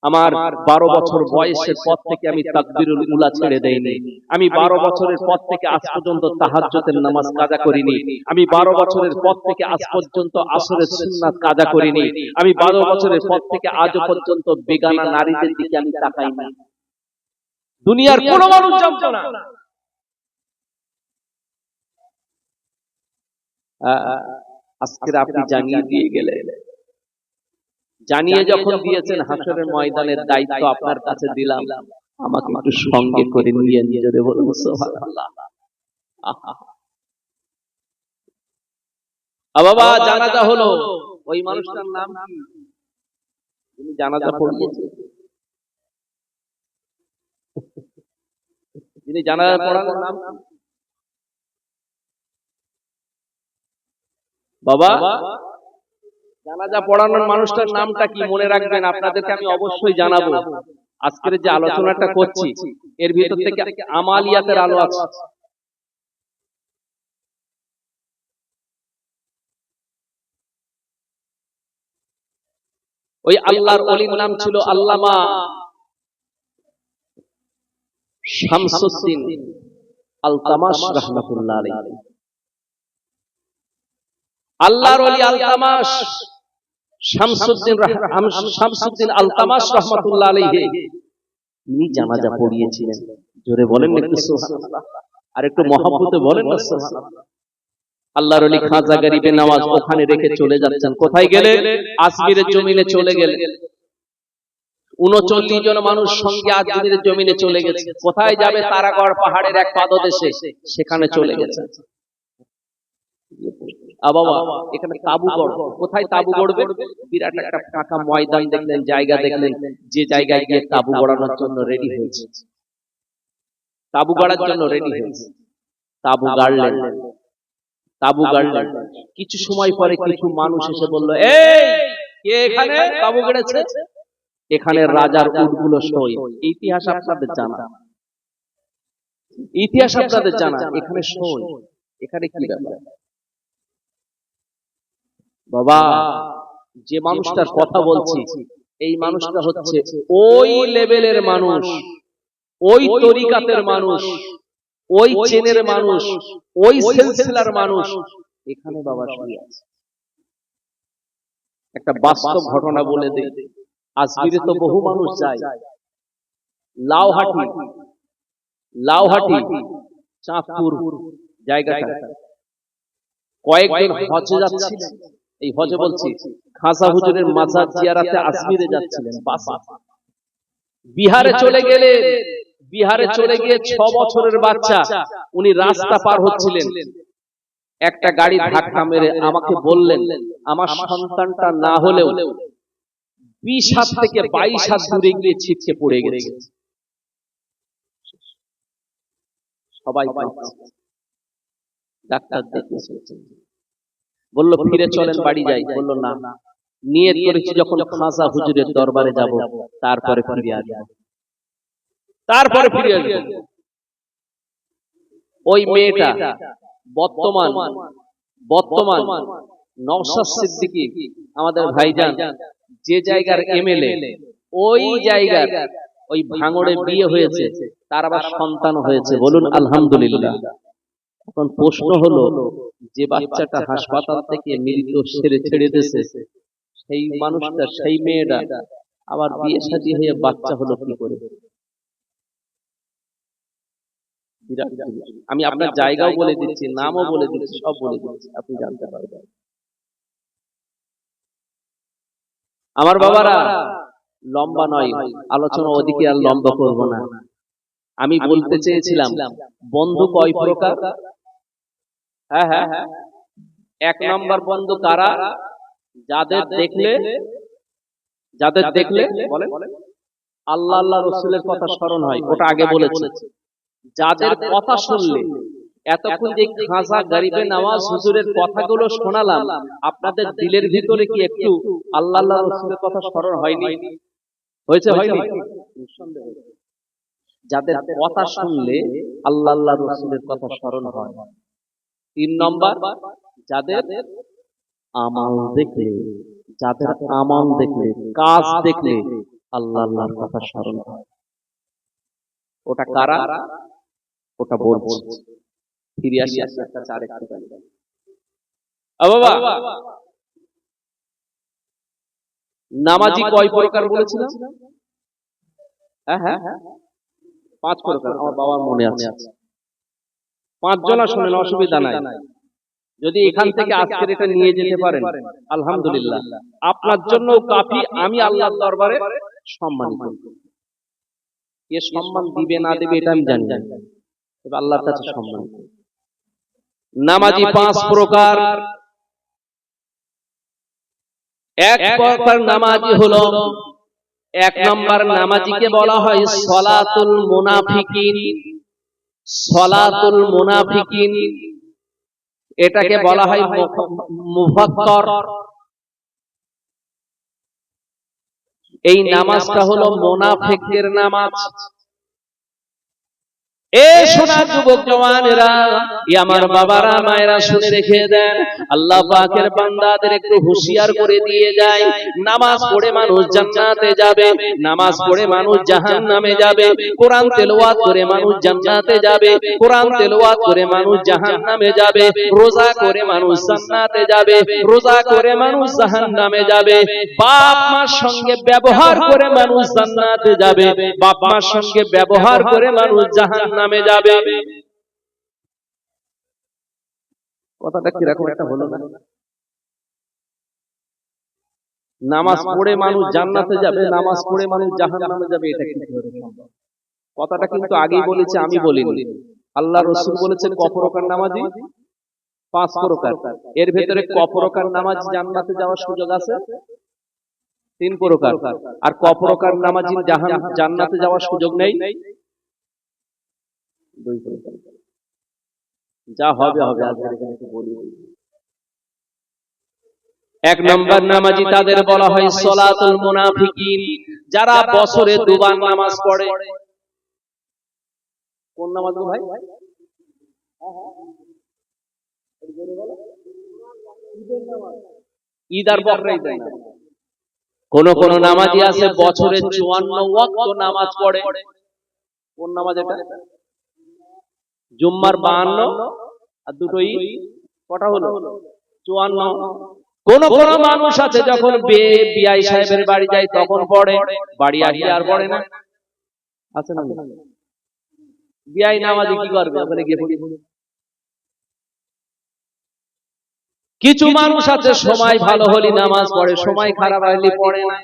আমার 12 বছর বয়সের পর থেকে আমি তাকবীরুল উলা ছেড়ে দেইনি। আমি 12 বছরের পর থেকে আজ পর্যন্ত তাহাজ্জুদের নামাজ কাজা করিনি। আমি 12 বছরের পর থেকে আজ পর্যন্ত আসরের সুন্নাত কাজা করিনি। আমি 12 বছরের পর থেকে আজ পর্যন্ত বেগানা নারীদের দিকে আমি তাকাই না। দুনিয়ার কোনো মানুষ জানতো না। আজকে আপনি জানিয়ে দিয়ে গেলেন। জানিয়ে যখন দিয়েছেন, হাসরের ময়দানের দায়িত্ব আপনার কাছে দিলাম, আমাকে একটু সঙ্গে করে নিয়ে জোরে বলুন সুবহানাল্লাহ। বাবা জানাজা হলো, ওই মানুষটার নাম কি? তিনি জানাজা পড়িয়েছেন, তিনি জানাজা পড়ানোর নাম কি? বাবা জানাজা পড়ানোর মানুষটার নামটা কি মনে রাখবেন, আপনাদেরকে আমি অবশ্যই জানাবো। আজকের যে আলোচনাটা করছি এর ভিতর থেকে আমালিয়াতের আলো আছে। ওই আল্লাহর ওলির নাম ছিল আল্লামা শামসুদ্দিন আলতামাশ রাহমাতুল্লাহ আলাইহি। আল্লাহর ওলি আলতামাশ শামসুদ্দিন আলতামাশ রাহমাতুল্লাহ আলাইহি তিনি জানাজা পড়িয়েছিলেন। জোরে বলেন একটু সুবহানাল্লাহ, আর একটু মহব্বতে বলেন না সুবহানাল্লাহ। আল্লাহর ওলি খাজা গরিবে নওয়াজ ওখানে রেখে চলে যাচ্ছেন। কোথায় গেলেন? আজমিরের জমিনে চলে গেলেন। 39 জন মানুষ সঙ্গে আজমিরের জমিনে চলে গেছে। কোথায় যাবে? তারাগড় পাহাড়ের এক পাদদেশে, সেখানে চলে গেছে। বাবা এখানে তাবু গড়, কোথায় তাবু গড়বে? বিরাট একটা ফাঁকা ময়দান দেখলেন, জায়গা দেখলেন, যে জায়গায় গিয়ে তাবু গড়ানোর জন্য রেডি হয়েছে, তাবু গড়ার জন্য রেডি হয়েছে। তাবু গাড়লেন, তাবু গাড়লেন। কিছু সময় পরে কিছু মানুষ এসে বলল, এই কে এখানে তাবু গড়েছে? এখানে রাজার উটগুলো সই। ইতিহাস আপনাদের জানা, ইতিহাস আপনাদের জানা, এখানে সই। এখানে কি ব্যাপার? বাবা যে মানুষটার কথা বলছি, এই মানুষটা হচ্ছে ওই লেভেলের মানুষ, ওই তরিকাতের মানুষ, ওই চেনের মানুষ, ওই সিলসিলার মানুষ এখানে বাবা শুয়ে আছে। একটা বাস্তব ঘটনা বলে দেই। আজমিরে তো বহু মানুষ যায়। লাউহাটি, লাউহাটি চাঁদপুর জায়গাটা, কয়েকজন হজে যাচ্ছিলেন। এই হজে বলছি, খাজা হুজুরের মাজার জিয়ারাতে আজমিরে যাচ্ছিলেন বাসে। বিহারে চলে গেলেন। বিহারে চলে গিয়ে 6 বছরের বাচ্চা, উনি রাস্তা পার হচ্ছিলেন, একটা গাড়ি ধাক্কা মেরে আমাকে বললেন, আমার সন্তানটা না হলেও 20 হাত থেকে 22 হাত দূরে গিয়ে ছিটকে পড়ে গেছে। সবাই ডাক্তার দেখেছে, বলল ফিরে চলেন বাড়ি যাই। বলল না, নিয়ত করেছি যখন খাজা হুজুরের দরবারে যাব তারপরে ফিরে আসবো, তারপরে ফিরে আসবো। ওই মেয়েটা বর্তমান বর্তমান নওশাদ সিদ্দিকী আমাদের ভাইজান যে জায়গার এমএলএ, ওই জায়গার ওই ভাঙড়ে বিয়ে হয়েছে, তার আবার সন্তান হয়েছে। বলুন আলহামদুলিল্লাহ। এখন প্রশ্ন হলো, যে বাচ্চাটা হাসপাতাল থেকে মৃত ছেড়ে ছেড়ে দিয়েছে, সেই মানুষটা, সেই মেয়েটা আবার বিয়ে শাদী হয়ে বাচ্চা হলো কি করে? আমি আপনার জায়গাও বলে দিচ্ছি, নামও বলে দিচ্ছি, সব বলে দিচ্ছি, আপনি জানতে পারবেন। আমার বাবারা, লম্বা নয় আলোচনা, ওদিকে আর লম্বা করব না। আমি বলতে চেয়েছিলাম বন্ধু কয় প্রকার। হ্যাঁ হ্যাঁ, এক নম্বর বন্ধু কারা? যাদের দেখলে বলেন আল্লাহ আল্লাহ রসুলের কথা স্মরণ হয়, ওটা আগে বলেছে। যাদের কথা শুনলে, এতক্ষণ যে খাজা গরিবে নওয়াজ হুজুরের কথাগুলো শোনালাম, আপনাদের দিলের ভিতরে কি একটু আল্লাহ আল্লাহ রসুলের কথা স্মরণ হয়নি? হয়েছে, হয়নি? যাদের কথা শুনলে আল্লাহ আল্লাহ রসুলের কথা স্মরণ হয়। তিন নম্বর, যাদের আমল দেখলে, কাজ দেখলে আল্লাহ আল্লাহর কথা স্মরণ হয়। ওটা কারা? ওটা বলবো, ফিরে আসি একটা চার একটু। বাবা, নামাজি কয় প্রকার বলেছিল? হ্যাঁ হ্যাঁ, 5 প্রকার। আমার বাবার মনে আছে। 5 জনা শুনেন, অসুবিধা নাই। যদি এখান থেকে আজকের এটা নিয়ে যেতে পারেন আলহামদুলিল্লাহ, আপনার জন্য কাফি। আমি আল্লাহর দরবারে সম্মানিত। কে সম্মান দিবে না দিবে এটা আমি জানি না, তবে আল্লাহর কাছে সম্মানিত। নামাজি 5 প্রকার। এক প্রকার নামাজি হলো, এক নম্বর নামাজিকে বলা হয় সলাতুল মুনাফিকিন। সলাতুল মুনাফিকিন, এটাকে বলা হয় মুফাক্কর। এই নামাজটা হলো মুনাফিকদের নামাজ। এ সোনা যুবক জওয়ানেরা, আমার বাবারা মায়েরা শুনে রেখে দেন, আল্লাহ পাকের বান্দাদের একটু হুঁশিয়ার করে দিয়ে যায়। নামাজ পড়ে মানুষ জান্নাতে যাবে, নামাজ পড়ে মানুষ জাহান্নামে যাবে। কোরআন তেলাওয়াত করে মানুষ জান্নাতে যাবে, কোরআন তেলাওয়াত করে মানুষ জাহান্নামে যাবে। রোজা করে মানুষ জান্নাতে যাবে, রোজা করে মানুষ জাহান্নামে যাবে। বাপ মার সঙ্গে ব্যবহার করে মানুষ জান্নাতে যাবে, বাপ মার সঙ্গে ব্যবহার করে মানুষ জাহান্নামে নামে যাবে। কথাটা কিরকম একটা হলো না? নামাজ পড়ে মানুষ জান্নাতে যাবে, নামাজ পড়ে মানুষ জাহান্নামে যাবে, এটা কি করে সম্ভব? কথাটা কিন্তু আগেই বলেছি, আমি বলিনি। আল্লাহ রাসূল বলেছেন ক প্রকার নামাজি? 5 প্রকার। এর ভিতরে ক প্রকার নামাজি জান্নাতে যাওয়ার সুযোগ আছে? 3 প্রকার। আর ক প্রকার নামাজি জান্নাতে যাওয়ার সুযোগ নেই? 2 প্রকার। যা হবে হবে, আজকের এখানে একটু বলি। 1 নম্বর নামাজি তাদের বলা হয় সলাতুল মুনাফিকিন, যারা বছরে 2 বার নামাজ পড়ে। কোন নামাজ গো ভাই? ঈদ আর বকরা ঈদ। কোন কোন নামাজি আছে বছরে 54 ওয়াক্ত নামাজ পড়ে। কোন নামাজ এটা? জুম্মার 52 আর দুটো ঈদ, কটা হলো? 54। কোন কোন মানুষ আছে যখন বিআই সাহেবের বাড়ি যায় তখন পড়ে, বাড়ি আসলে আর পড়ে না। আছে না? বিআই নামাজি কি করবে? ওখানে গিয়ে পড়ি। কিছু মানুষ আছে সময় ভালো হলে নামাজ পড়ে, সময় খারাপ হলে পড়ে না।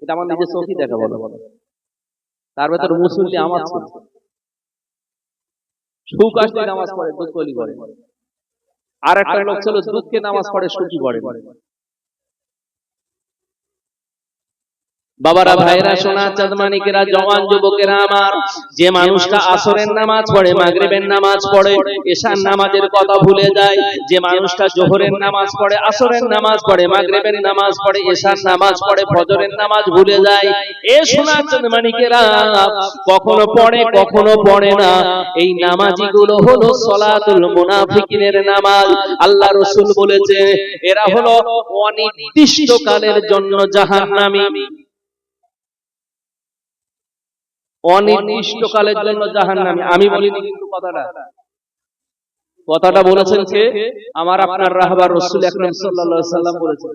এটা আমার নিজের চোখই দেখা, বলো। তার ভেতর মুসল্লি আমার ছিল, সুখ আসলে নামাজ পড়ে, দুঃখ হলে পড়ে। আর একটা লোক ছিল দুঃখে নামাজ পড়ে, সুখী পড়ে। বাবারা, ভাইরা, সোনা চাঁদ মানিকেরা, জওয়ান যুবকেরা আমার, যে মানুষটা আসরের নামাজ পড়ে, মাগরিবের নামাজ পড়ে, এশার নামাজের কথা ভুলে যায়, যে মানুষটা জোহরের নামাজ পড়ে, আসরের নামাজ পড়ে, মাগরিবের নামাজ পড়ে, এশার নামাজ পড়ে, ফজরের নামাজ ভুলে যায়, এ সোনা চাঁদ মানিকেরা কখনো পড়ে কখনো পড়ে না। এই নামাজিগুলো হলো সলাতুল মুনাফিকিনের নামাজ। আল্লাহ রাসূল বলেছে এরা হলো অনির্দিষ্ট কালের জন্য জাহান্নামী। অনির্দিষ্টকালের জন্য জাহান্নামী। আমি বলিনি কিন্তু কথাটা বলেছেন কে? আমার আপনার রাহবার রাসূল আকরাম সাল্লাল্লাহু আলাইহি সাল্লাম বলেছেন।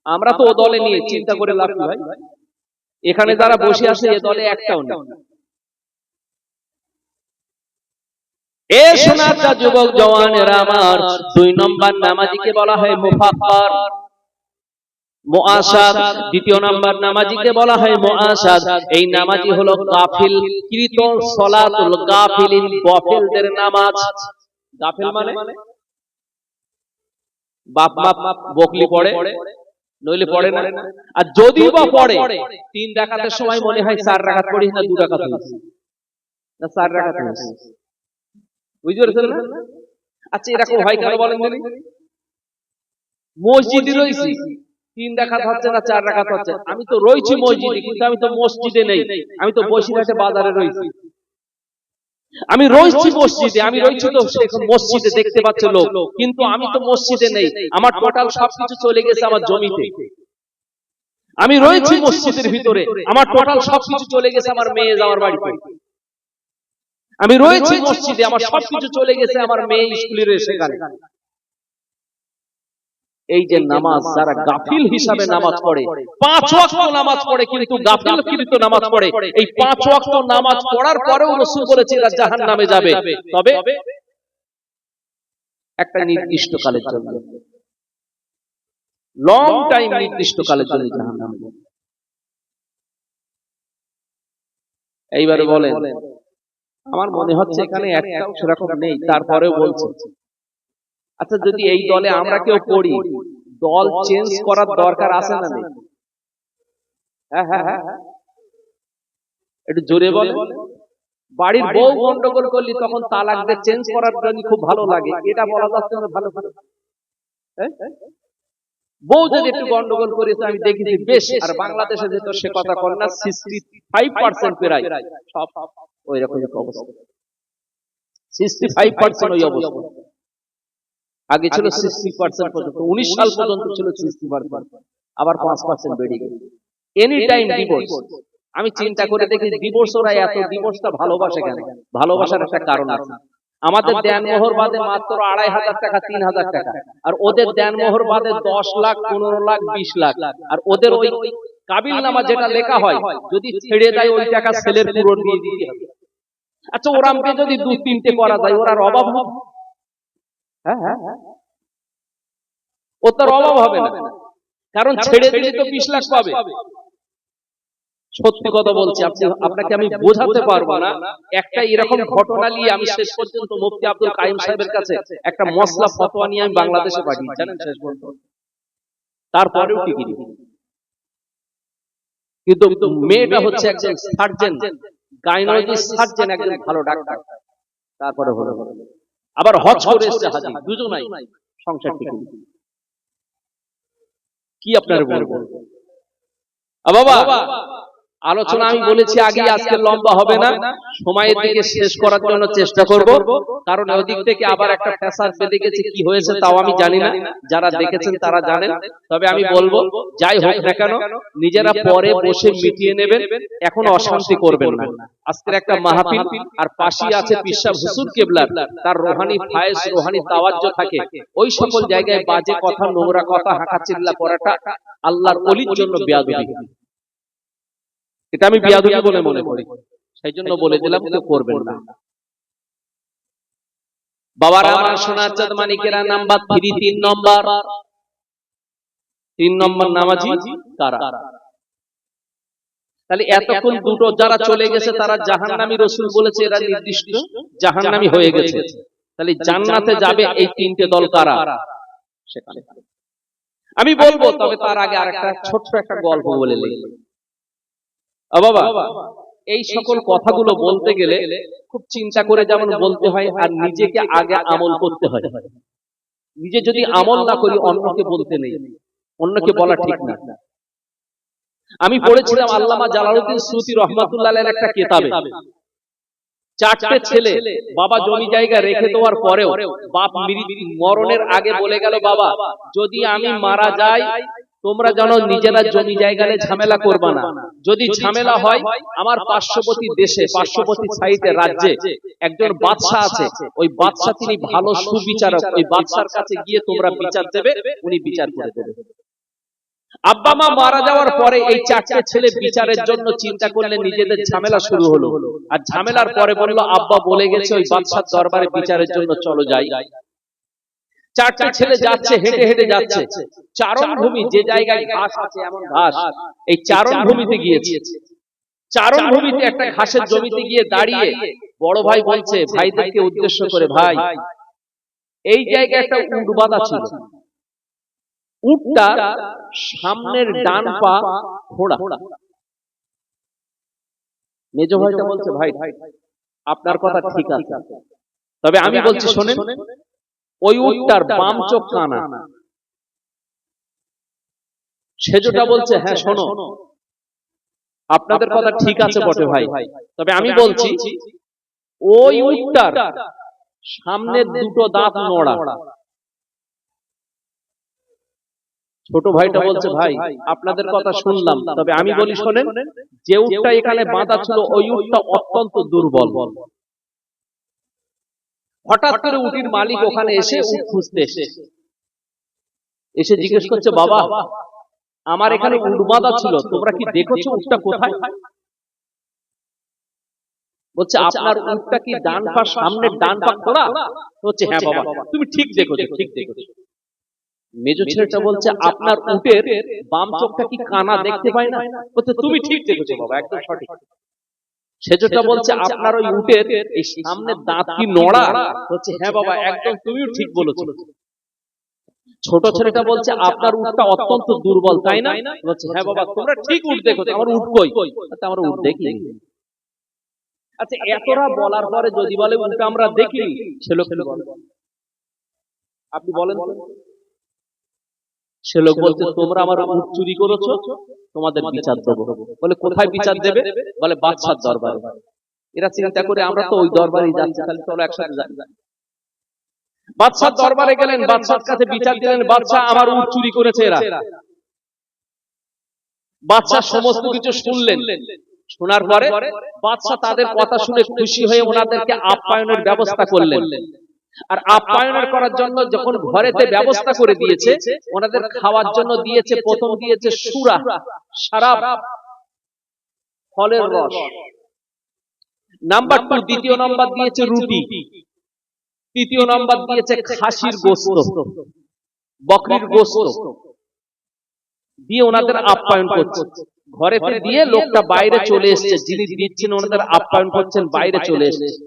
আমরা তো ও দলে নিয়ে চিন্তা করে লাভ কি ভাই? এখানে যারা বসে আছে এ দলে একটাও না। এ সোনাটা যুবক জওয়ানেরা আমার, 2 নম্বর নামাজিকে বলা হয় মুফাক্কার মুআশাদ, 2 নম্বর নামাজিকে বলা হয় মুআশাদ। এই নামাজি হলো গাফিল কৃত, সালাতুল গাফিলিন, গাফিলদের নামাজ। গাফিল মানে বাপ বাপ বকলি পড়ে, নইলে পড়ে না। আর যদিও বা পড়ে 3 রাকাতের সময় মনে হয় 4 রাকাত পড়ি না 2 রাকাত হয়েছে না 4 রাকাত হয়েছে, বুঝতে পারছেন না? আচ্ছা এরকম হয় কেন বলেন দেখি? মসজিদে রয়েছি 3 রাকাত হচ্ছে না 4 রাকাত হচ্ছে, আমি তো রয়েছি মসজিদে কিন্তু আমি তো মসজিদে নেই, আমি তো বসিরহাটে বাজারে রয়েছি। আমি রয়েছি মসজিদে, আমি রয়েছি তো মসজিদে দেখতে পাচ্ছে লোক, কিন্তু আমি তো মসজিদে নেই, আমার টোটাল সবকিছু চলে গেছে আমার জমিতে। আমি রয়েছি মসজিদের ভিতরে, আমার টোটাল সবকিছু চলে গেছে আমার মেয়ে যাওয়ার বাড়িতে। আমি রয়েছি মসজিদে, আমার সবকিছু চলে গেছে আমার মেয়ে স্কুলে সেখানে। এই যে নামাজ, যারা গাফিল হিসাবে নামাজ পড়ে, 5 ওয়াক্ত নামাজ পড়ে কিন্তু গাফিলকৃত নামাজ পড়ে, এই 5 ওয়াক্ত নামাজ পড়ার পরেও রাসূল বলেছেন এরা জাহান্নামে যাবে, তবে একটা নির্দিষ্ট কালের জন্য, লং টাইম, নির্দিষ্ট কালের জন্য জাহান্নামে যাবে। এইবারে বলেন, আমার মনে হচ্ছে এখানে একটাও সেরকম নেই, তারপরেও বলছি আচ্ছা যদি এই দলে আমরা কেউ পড়ি, দল চেঞ্জ করার দরকার আছে না নেই? হ্যাঁ হ্যাঁ হ্যাঁ, একটু জোরে বলেন। বাড়ির বউ গন্ডগোল করলি তখন তালাক দিয়ে চেঞ্জ করার জন্য খুব ভালো লাগে, এটা বলা যাচ্ছে না ভালো করে? বউ যদি একটু গন্ডগোল করেছে আমি দেখেছি বেশ, আর বাংলাদেশে যেত সে কথা কর না, 65% প্রায় সব ওই রকম অবস্থা, 65% ওই অবস্থা। আগে ছিল 60% পর্যন্ত, 19 সাল পর্যন্ত ছিল 60%, আবার 5% বেড়ে গেছে। Any time divorce. আমি চিন্তা করে দেখি ডিভোর্স, ওরা এত ডিভোর্সটা ভালোবাসে কেন? ভালোবাসার একটা কারণ আছে। আমাদের দেনমোহর বাদে মাত্র 2,500 টাকা 3,000 টাকা, আর ওদের দেনমোহর বাদে 10 লাখ 15 লাখ 20 লাখ, আর ওদের ওই কাবিল নামা যেটা লেখা হয় যদি ছেড়ে দেয় ওই টাকা ছেলের পুরো দিয়ে দিতে হবে। আচ্ছা ওরামকে যদি 2-3টে করা যায়, ওর আর অভাব হবে? হ্যাঁ হ্যাঁ, ও তার অভাব হবে না, কারণ ছেড়ে দিলে তো 20 লাখ পাবে। সত্যি কথা বলছি, আপনাকে আমি বোঝাতে পারবো না। একটা এরকম ঘটনা নিয়ে আমি শেষ পর্যন্ত মুফতি আব্দুল কাইম সাহেবের কাছে একটা মসলা ফতোয়া নিয়ে আমি বাংলাদেশে পাঠিয়েছি, জানেন শেষ পর্যন্ত। তারপরেও টিকি নি, কিন্তু মেয়েটা হচ্ছে একজন সার্জন, গাইনোলজিস্ট সার্জন, একজন ভালো ডাক্তার। তারপরে হলো আবার হজ করে এসেছে হাজি, দুজনাই সংসার টিকে। কি আপনারা বলবো বাবা? আলোচনা আমি বলেছি আগে, আজকে লম্বা হবে না, সময়ের দিকে শেষ করার জন্য চেষ্টা করব, কারণ ওদিক থেকে আবার একটা প্রেসার বেঁধে গেছে, কি হয়েছে তাও আমি জানি না, যারা দেখেছেন তারা জানেন। তবে আমি বলবো যাই হোক না কেন, নিজেরা পরে বসে মিটিয়ে নেবেন, এখন অশান্তি করবেন না। আজকের একটা মাহফিল, আর পাশে আছে পিসাব হুজুর কেবলার, তার রোহানি ফায়েজ, রোহানি তাওয়াজ্জু থাকে, ওই সকল জায়গায় বাজে কথা, নোংরা কথা, হাঁকাচিল্লা করাটা আল্লাহর ওলির জন্য বেয়াদবি, এটা আমি বেয়াদবি বলে মনে করি, সেই জন্য বলে দিলাম কেউ করবেন না। বাবারা আমার, সোনার চাঁদ মানিকেরা, নাম্বার 3, 3 নম্বর নামাজি কারা? তাহলে এতক্ষণ দুটো যারা চলে গেছে তারা জাহান্নামী, রাসূল বলেছে এরা নির্দিষ্ট জাহান্নামী হয়ে গেছে। তাহলে জান্নাতে যাবে এই 3টে দল কারা? সেখানে আমি বলবো, তবে তার আগে আরেকটা ছোট্ট একটা গল্প বলে নিই। বাবা, এই সকল কথাগুলো বলতে গেলে খুব চিন্তা করে যেমন বলতে হয়, আর নিজেকে আগে আমল করতে হয়। নিজে যদি আমল না করি অন্যকে বলতে নেই, অন্যকে বলা ঠিক না। আমি পড়েছিলাম আল্লামা জালালউদ্দিন সুয়ুতী রহমাতুল্লাহ আলাইহির একটা কিতাবে, চারটে ছেলে বাবা জমি জায়গা রেখে দেওয়ার পরেও বাপ মরণের আগে বলে গেল, বাবা যদি আমি মারা যাই তোমরা যেন নিজেরা জমি জায়গা নিয়ে ঝামেলা করবা না। যদি ঝামেলা হয় আমার পার্শ্ববর্তী দেশে, পার্শ্ববর্তী সাইডে রাজ্যে একজন বাদশা আছে, ওই বাদশা তিনি ভালো সুবিচারক, ওই বাদশার কাছে গিয়ে তোমরা বিচার দেবে, উনি বিচার করে দেবে। আব্বা মা মারা যাওয়ার পরে এই চারটে ছেলে বিচারের জন্য চিন্তা করলে নিজেদের ঝামেলা শুরু হলো। আর ঝামেলার পরে বলল, আব্বা বলে গেছে ওই বাদশার দরবারে বিচারের জন্য চলো যাই। চারটে ছেলে যাচ্ছে, হেঁটে হেঁটে যাচ্ছে। চারণ ভূমি, যে জায়গায় ঘাস আছে এমন ঘাস, এই চারণ ভূমিতে গিয়েছে। চারণ ভূমিতে একটা ঘাসের জমিতে গিয়ে দাঁড়িয়ে বড় ভাই বলছে ভাইদেরকে উদ্দেশ্য করে, ভাই এই জায়গায় একটা উট বাঁধা ছিল, উটটা সামনের ডান পা খোঁড়া। মেজ ভাইটা বলছে, ভাই আপনার কথা ঠিক আছে, তবে আমি বলছি শোনেন, ওই উটটার বাম চোখ কানা। সেজটা বলছে, হ্যাঁ শোনো, আপনাদের কথা ঠিক আছে বটে ভাই, তবে আমি বলছি ওই উটটার সামনের দুটো দাঁত নড়া। ছোট ভাইটা বলছে, ভাই আপনাদের কথা শুনলাম, তবে আমি বলি শোনেন, যে উটটা এখানে বাঁধা ছিল ওই উটটা অত্যন্ত দুর্বল। হঠাৎ করে উটির মালিক ওখানে এসে উট খুঁজতে এসে জিজ্ঞেস করছে, বাবা আমার এখানে উট বাঁধা ছিল, তোমরা কি দেখেছো উটটা কোথায়? বলছে, আপনার উটটা কি ডান পা সামনের ডান পা খোঁড়া? বলছে, হ্যাঁ বাবা তুমি ঠিক দেখেছো, ঠিক দেখেছো। মেজ ছেলেটা বলছে, আপনার উটের বাম চোখটা কি কানা, দেখতে পাই না? বলছে, তুমি ঠিক দেখেছো বাবা, একদম সঠিক। সেজটা বলছে, আপনার ওই উটের এই সামনের দাঁত কি নড়া? বলছে, হ্যাঁ বাবা একদম তুমিও ঠিক বলেছো। ছোট ছেলেটা বলছে, আপনার উটটা অত্যন্ত দুর্বল তাই না? বলছে, হ্যাঁ বাবা তোমরা ঠিক উট দেখেছো, আমার উট কই? আমরা উট দেখিনি। আচ্ছা এতরা বলার পরে যদি বলে উট আমরা দেখিনি, সে লোক আপনি বলেন, সে লোক বলছে, তোমরা আমার উট চুরি করেছো, তোমাদের বিচার দেবো। বলে, কোথায় বিচার দেবে? বলে, বাদশার দরবারে। এরা চিন্তা করে আমরা তো ওই দরবারে যাচ্ছি, তাহলে চলো একসাথে যাই। বাদশার দরবারে গেলেন, বাদশার কাছে বিচার দিলেন, বাদশা আমার উট চুরি করেছে এরা। বাদশা সমস্ত কিছু শুনলেন, শোনার পরে বাদশা তাদের কথা শুনে খুশি হয়ে ওনাদেরকে আপ্যায়নের ব্যবস্থা করলেন। আর আপ্যায়নের করার জন্য যখন ঘরেতে ব্যবস্থা করে দিয়েছে, ওনাদের খাওয়ার জন্য দিয়েছে, প্রথম দিয়েছে সুরা, শরাব, ফলের রস। নাম্বার 2, দ্বিতীয় নাম্বার দিয়েছে রুটি, তৃতীয় নাম্বার দিয়েছে খাসির গোশত, বকরির গোশত দিয়ে ওনাদের আপ্যায়ন করছে। ঘরেতে দিয়ে লোকটা বাইরে চলে এসেছে, যিনি দিচ্ছেন ওনাদের আপ্যায়ন করছেন বাইরে চলে এসেছে।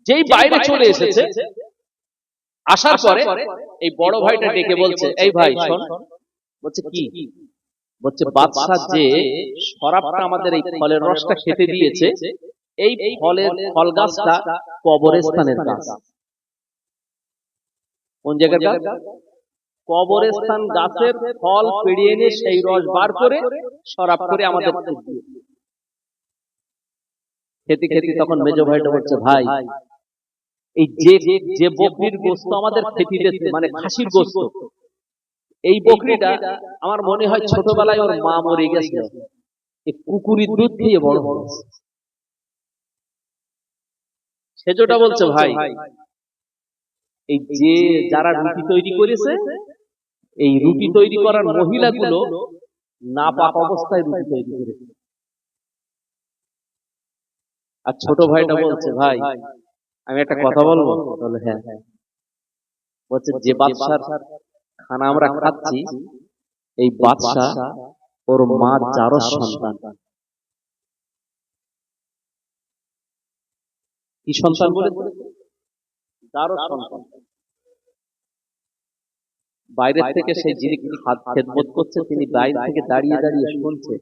যেই বাইরে চলে এসেছে, আসার পরে এই বড় ভাইটা ডেকে বলছে, এই ভাই শোন। বলছে, কি? বলছে, বাদশা যে শরাবটা আমাদের এই ফলের রসটা খেতে দিয়েছে, এই ফলের ফল গাছটা কবরস্থানের গাছ। কোন জায়গার গাছ? কবরস্থান গাছের ফল পেড়ে এনে সেই রস বার করে শরাব করে আমাদের খেতে খেতে তখন মেজ ভাইটা বলছে, ভাই এই যে বকরির গোশত আমাদের খেতে দিয়েছে, মানে খাসির গোশত, এই বকরিটা আমার মনে হয় ছোটবেলায় ওর মা মরে গেছিল, এই কুকুরের দুধ খেয়ে বড় হয়েছে। সেজটা বলছে, ভাই এই যে যারা রুটি তৈরি করেছে, এই রুটি তৈরি করার মহিলাগুলো নাপাক অবস্থায় রুটি তৈরি করেছে। আর ছোট ভাইটা বলছে, ভাই আমি একটা কথা বলবো? বলে, হ্যাঁ। বলছে, যে বাদশার খানা আমরা খাচ্ছি, এই বাদশা ওর মা জারজ সন্তান। কি সন্তান বলে? জারজ সন্তান। বাইরে থেকে সেই যিনি খেদমত করছে তিনি বাইরে থেকে দাঁড়িয়ে দাঁড়িয়ে শুনছে।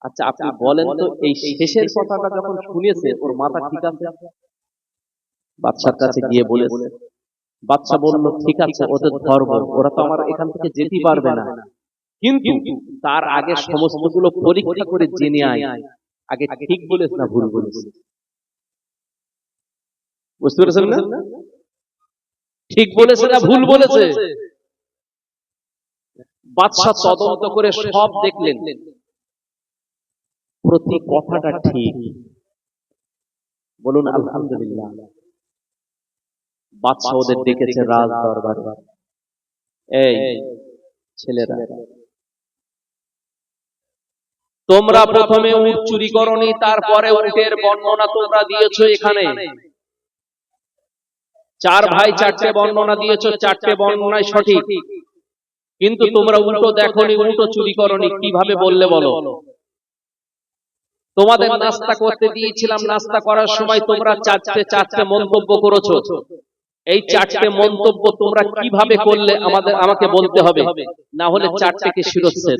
আচ্ছা আপনি বলেন তো এই শেষের কথাটা যখন শুনেছে ওর মাথা ঠিক আছে? বাদশার কাছে গিয়ে বলে, বাদশা বলল ঠিক আছে ওদের ধর্ম, ওরা তো আমার এখান থেকে যেতে পারবে না, কিন্তু তার আগে সমস্তগুলো পরীক্ষা করে জেনে আয় আগে ঠিক বলেছ না ভুল বলেছ। বুঝতে পেরেছেন না? ঠিক বলেছে না ভুল বলেছে? বাদশা তদন্ত করে সব দেখলেন, প্রতি কথাটা ঠিক। বলুন আলহামদুলিল্লাহ। বাদশা ওদের ডেকেছে রাজ দরবারে, এই ছেলেরা, তোমরা প্রথমে উট চুরি করনি, তারপরে উটের বর্ণনা তোমরা দিয়েছো এখানে। চার ভাই চারটে বর্ণনা দিয়েছো, চারটে বর্ণনাই সঠিক, কিন্তু তোমরা উল্টো দেখোনি, উল্টো চুরি করনি, কিভাবে বললে বলো? তোমাদের নাস্তা করতে দিয়েছিলাম, নাস্তা করার সময় তোমরা চারটে মন্তব্য করেছো, এই চারটে মন্তব্য তোমরা কিভাবে করলে আমাকে বলতে হবে, না হলে চারটেকে শিরচ্ছেদ।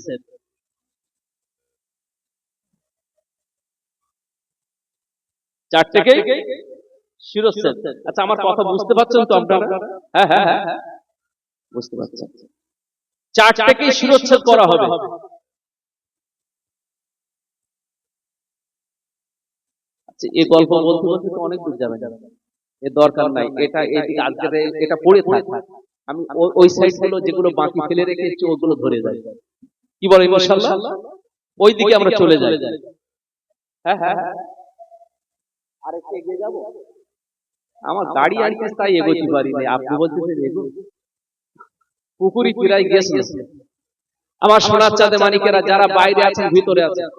চারটেকে শিরচ্ছেদ। আচ্ছা আমার কথা বুঝতে পারছেন তো আপনারা? হ্যাঁ হ্যাঁ হ্যাঁ বুঝতে পারছেন। চারটেকে শিরচ্ছেদ করা হবে। আচ্ছা এই গল্প বলতে বলতে তো অনেক দূর যাবে, এর দরকার নাই। এটা পড়ে থাক, আমি ওই সাইড গুলো যেগুলো বাকি ফেলে রেখেছি ওগুলো ধরে যাই। কি বলেন ইনশাআল্লাহ? ওই দিকে আমরা চলে যাই। হ্যাঁ হ্যাঁ আরেকটু এগিয়ে যাব। আমার গাড়ি আনতে তাই এগোতে পারি না, আপনি বলতেছেন এগো। পুকুরি প্রায় গেছে। আমার সোনার চাঁদে মানিকেরা যারা বাইরে আছেন ভিতরে আছেন,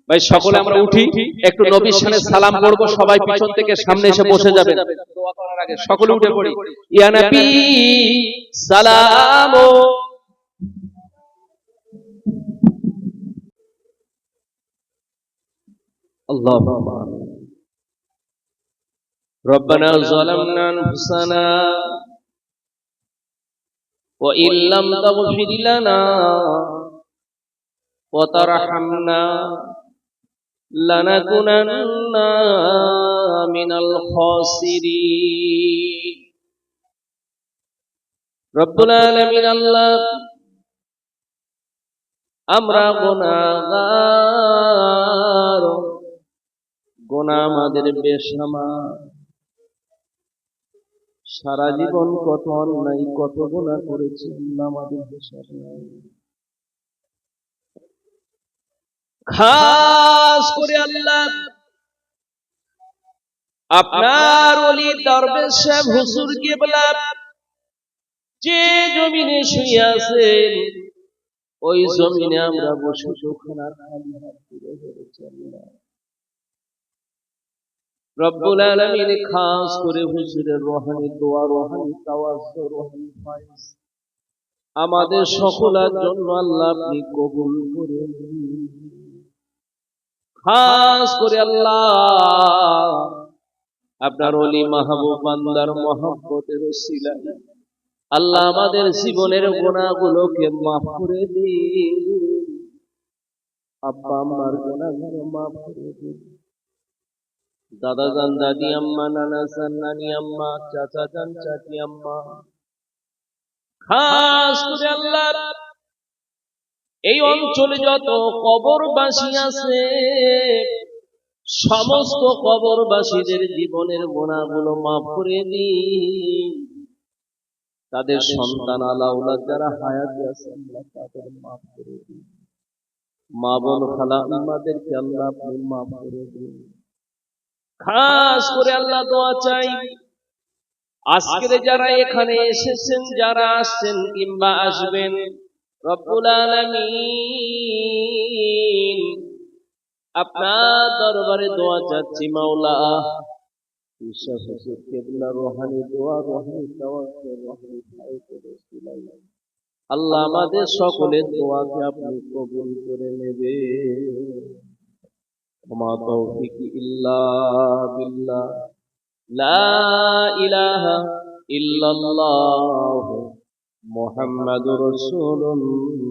ভাই সকলে আমরা উঠি, একটু নবীর শানে সালাম করব, সবাই পিছন থেকে সামনে এসে বসে যাবেন। দোয়া করার আগে সকলে উঠে পড়ি, ইয়া নবী সালাম। আল্লাহুম্মা রব্বানা যালামনা আনফুসানা ওয়া ইল্লাম তাগফির লানা ওয়া তারহামনা লানাকুনান্না মিনাল খাসিরিন। রব্বুল আলামিন আল্লাহ, আমরা গুনাহগার, গুনাহ আমাদের বেসামাল, সারা জীবন কত অন্যায় কত গুনাহ করেছি, আমাদের হিসাব নাই। খাস করে আল্লাহ আপনার ওলি দরবেশ সাহেব হুজুর কিবলা যে জমিনে শুয়ে আছেন, ওই জমিনে আমরা বসে চোখখানা খালি হাত তুলে ধরেছি। আল্লাহ রব্বুল আলামিন খাস করে হুজুরের রুহানি দোয়া, রুহানি তাওয়াজ্জু, রুহানি ফায়েজ আমাদের সকলের জন্য আল্লাহ আপনি কবুল করে নিন। খাস করে আল্লাহ আপনার ওলি মাহবুব বান্দার মহব্বতের উসিলায় আল্লাহ আমাদের জীবনের গুনাহগুলোকে মাফ করে দিন। আব্বা আম্মার গুনাহগুলো মাফ করে দিন। দাদা জান দাদি আম্মা, নানা জান নানি আম্মা, চাচা জান চাচি আম্মা, খাস করে আল্লাহ এই অঞ্চলে যত কবরবাসী আছে সমস্ত কবরবাসীদের জীবনের গুনাহগুলো মাফ করে দিন। তাদের সন্তান আলাউলাদ যারা হায়াতে আছে আল্লাহ তাদের মাফ করে দিন। মা বোন খালা আম্মাদেরকে আল্লাহ আপনি মাফ করে দিন। খাস করে আল্লাহ দোয়া চাই আজকের যারা এখানে এসেছেন, যারা আসছেন কিংবা আসবেন, রব্বুল আলামিন আপনার দরবারে দোয়া চাচ্ছি মাওলা, ঈশা হুজুর কিবলা রুহানি দোয়া, রুহানি তাওয়াজ্জুহ, রুহানি ফায়েজের উসিলায় আল্লাহ আমাদের সকলের দোয়াকে আপনি কবুল করে নেবেন। ওমা তৌফিক ইল্লা বিল্লাহ, লা ইলাহা ইল্লাল্লাহ মুহাম্মাদুর রাসূলুল্লাহ।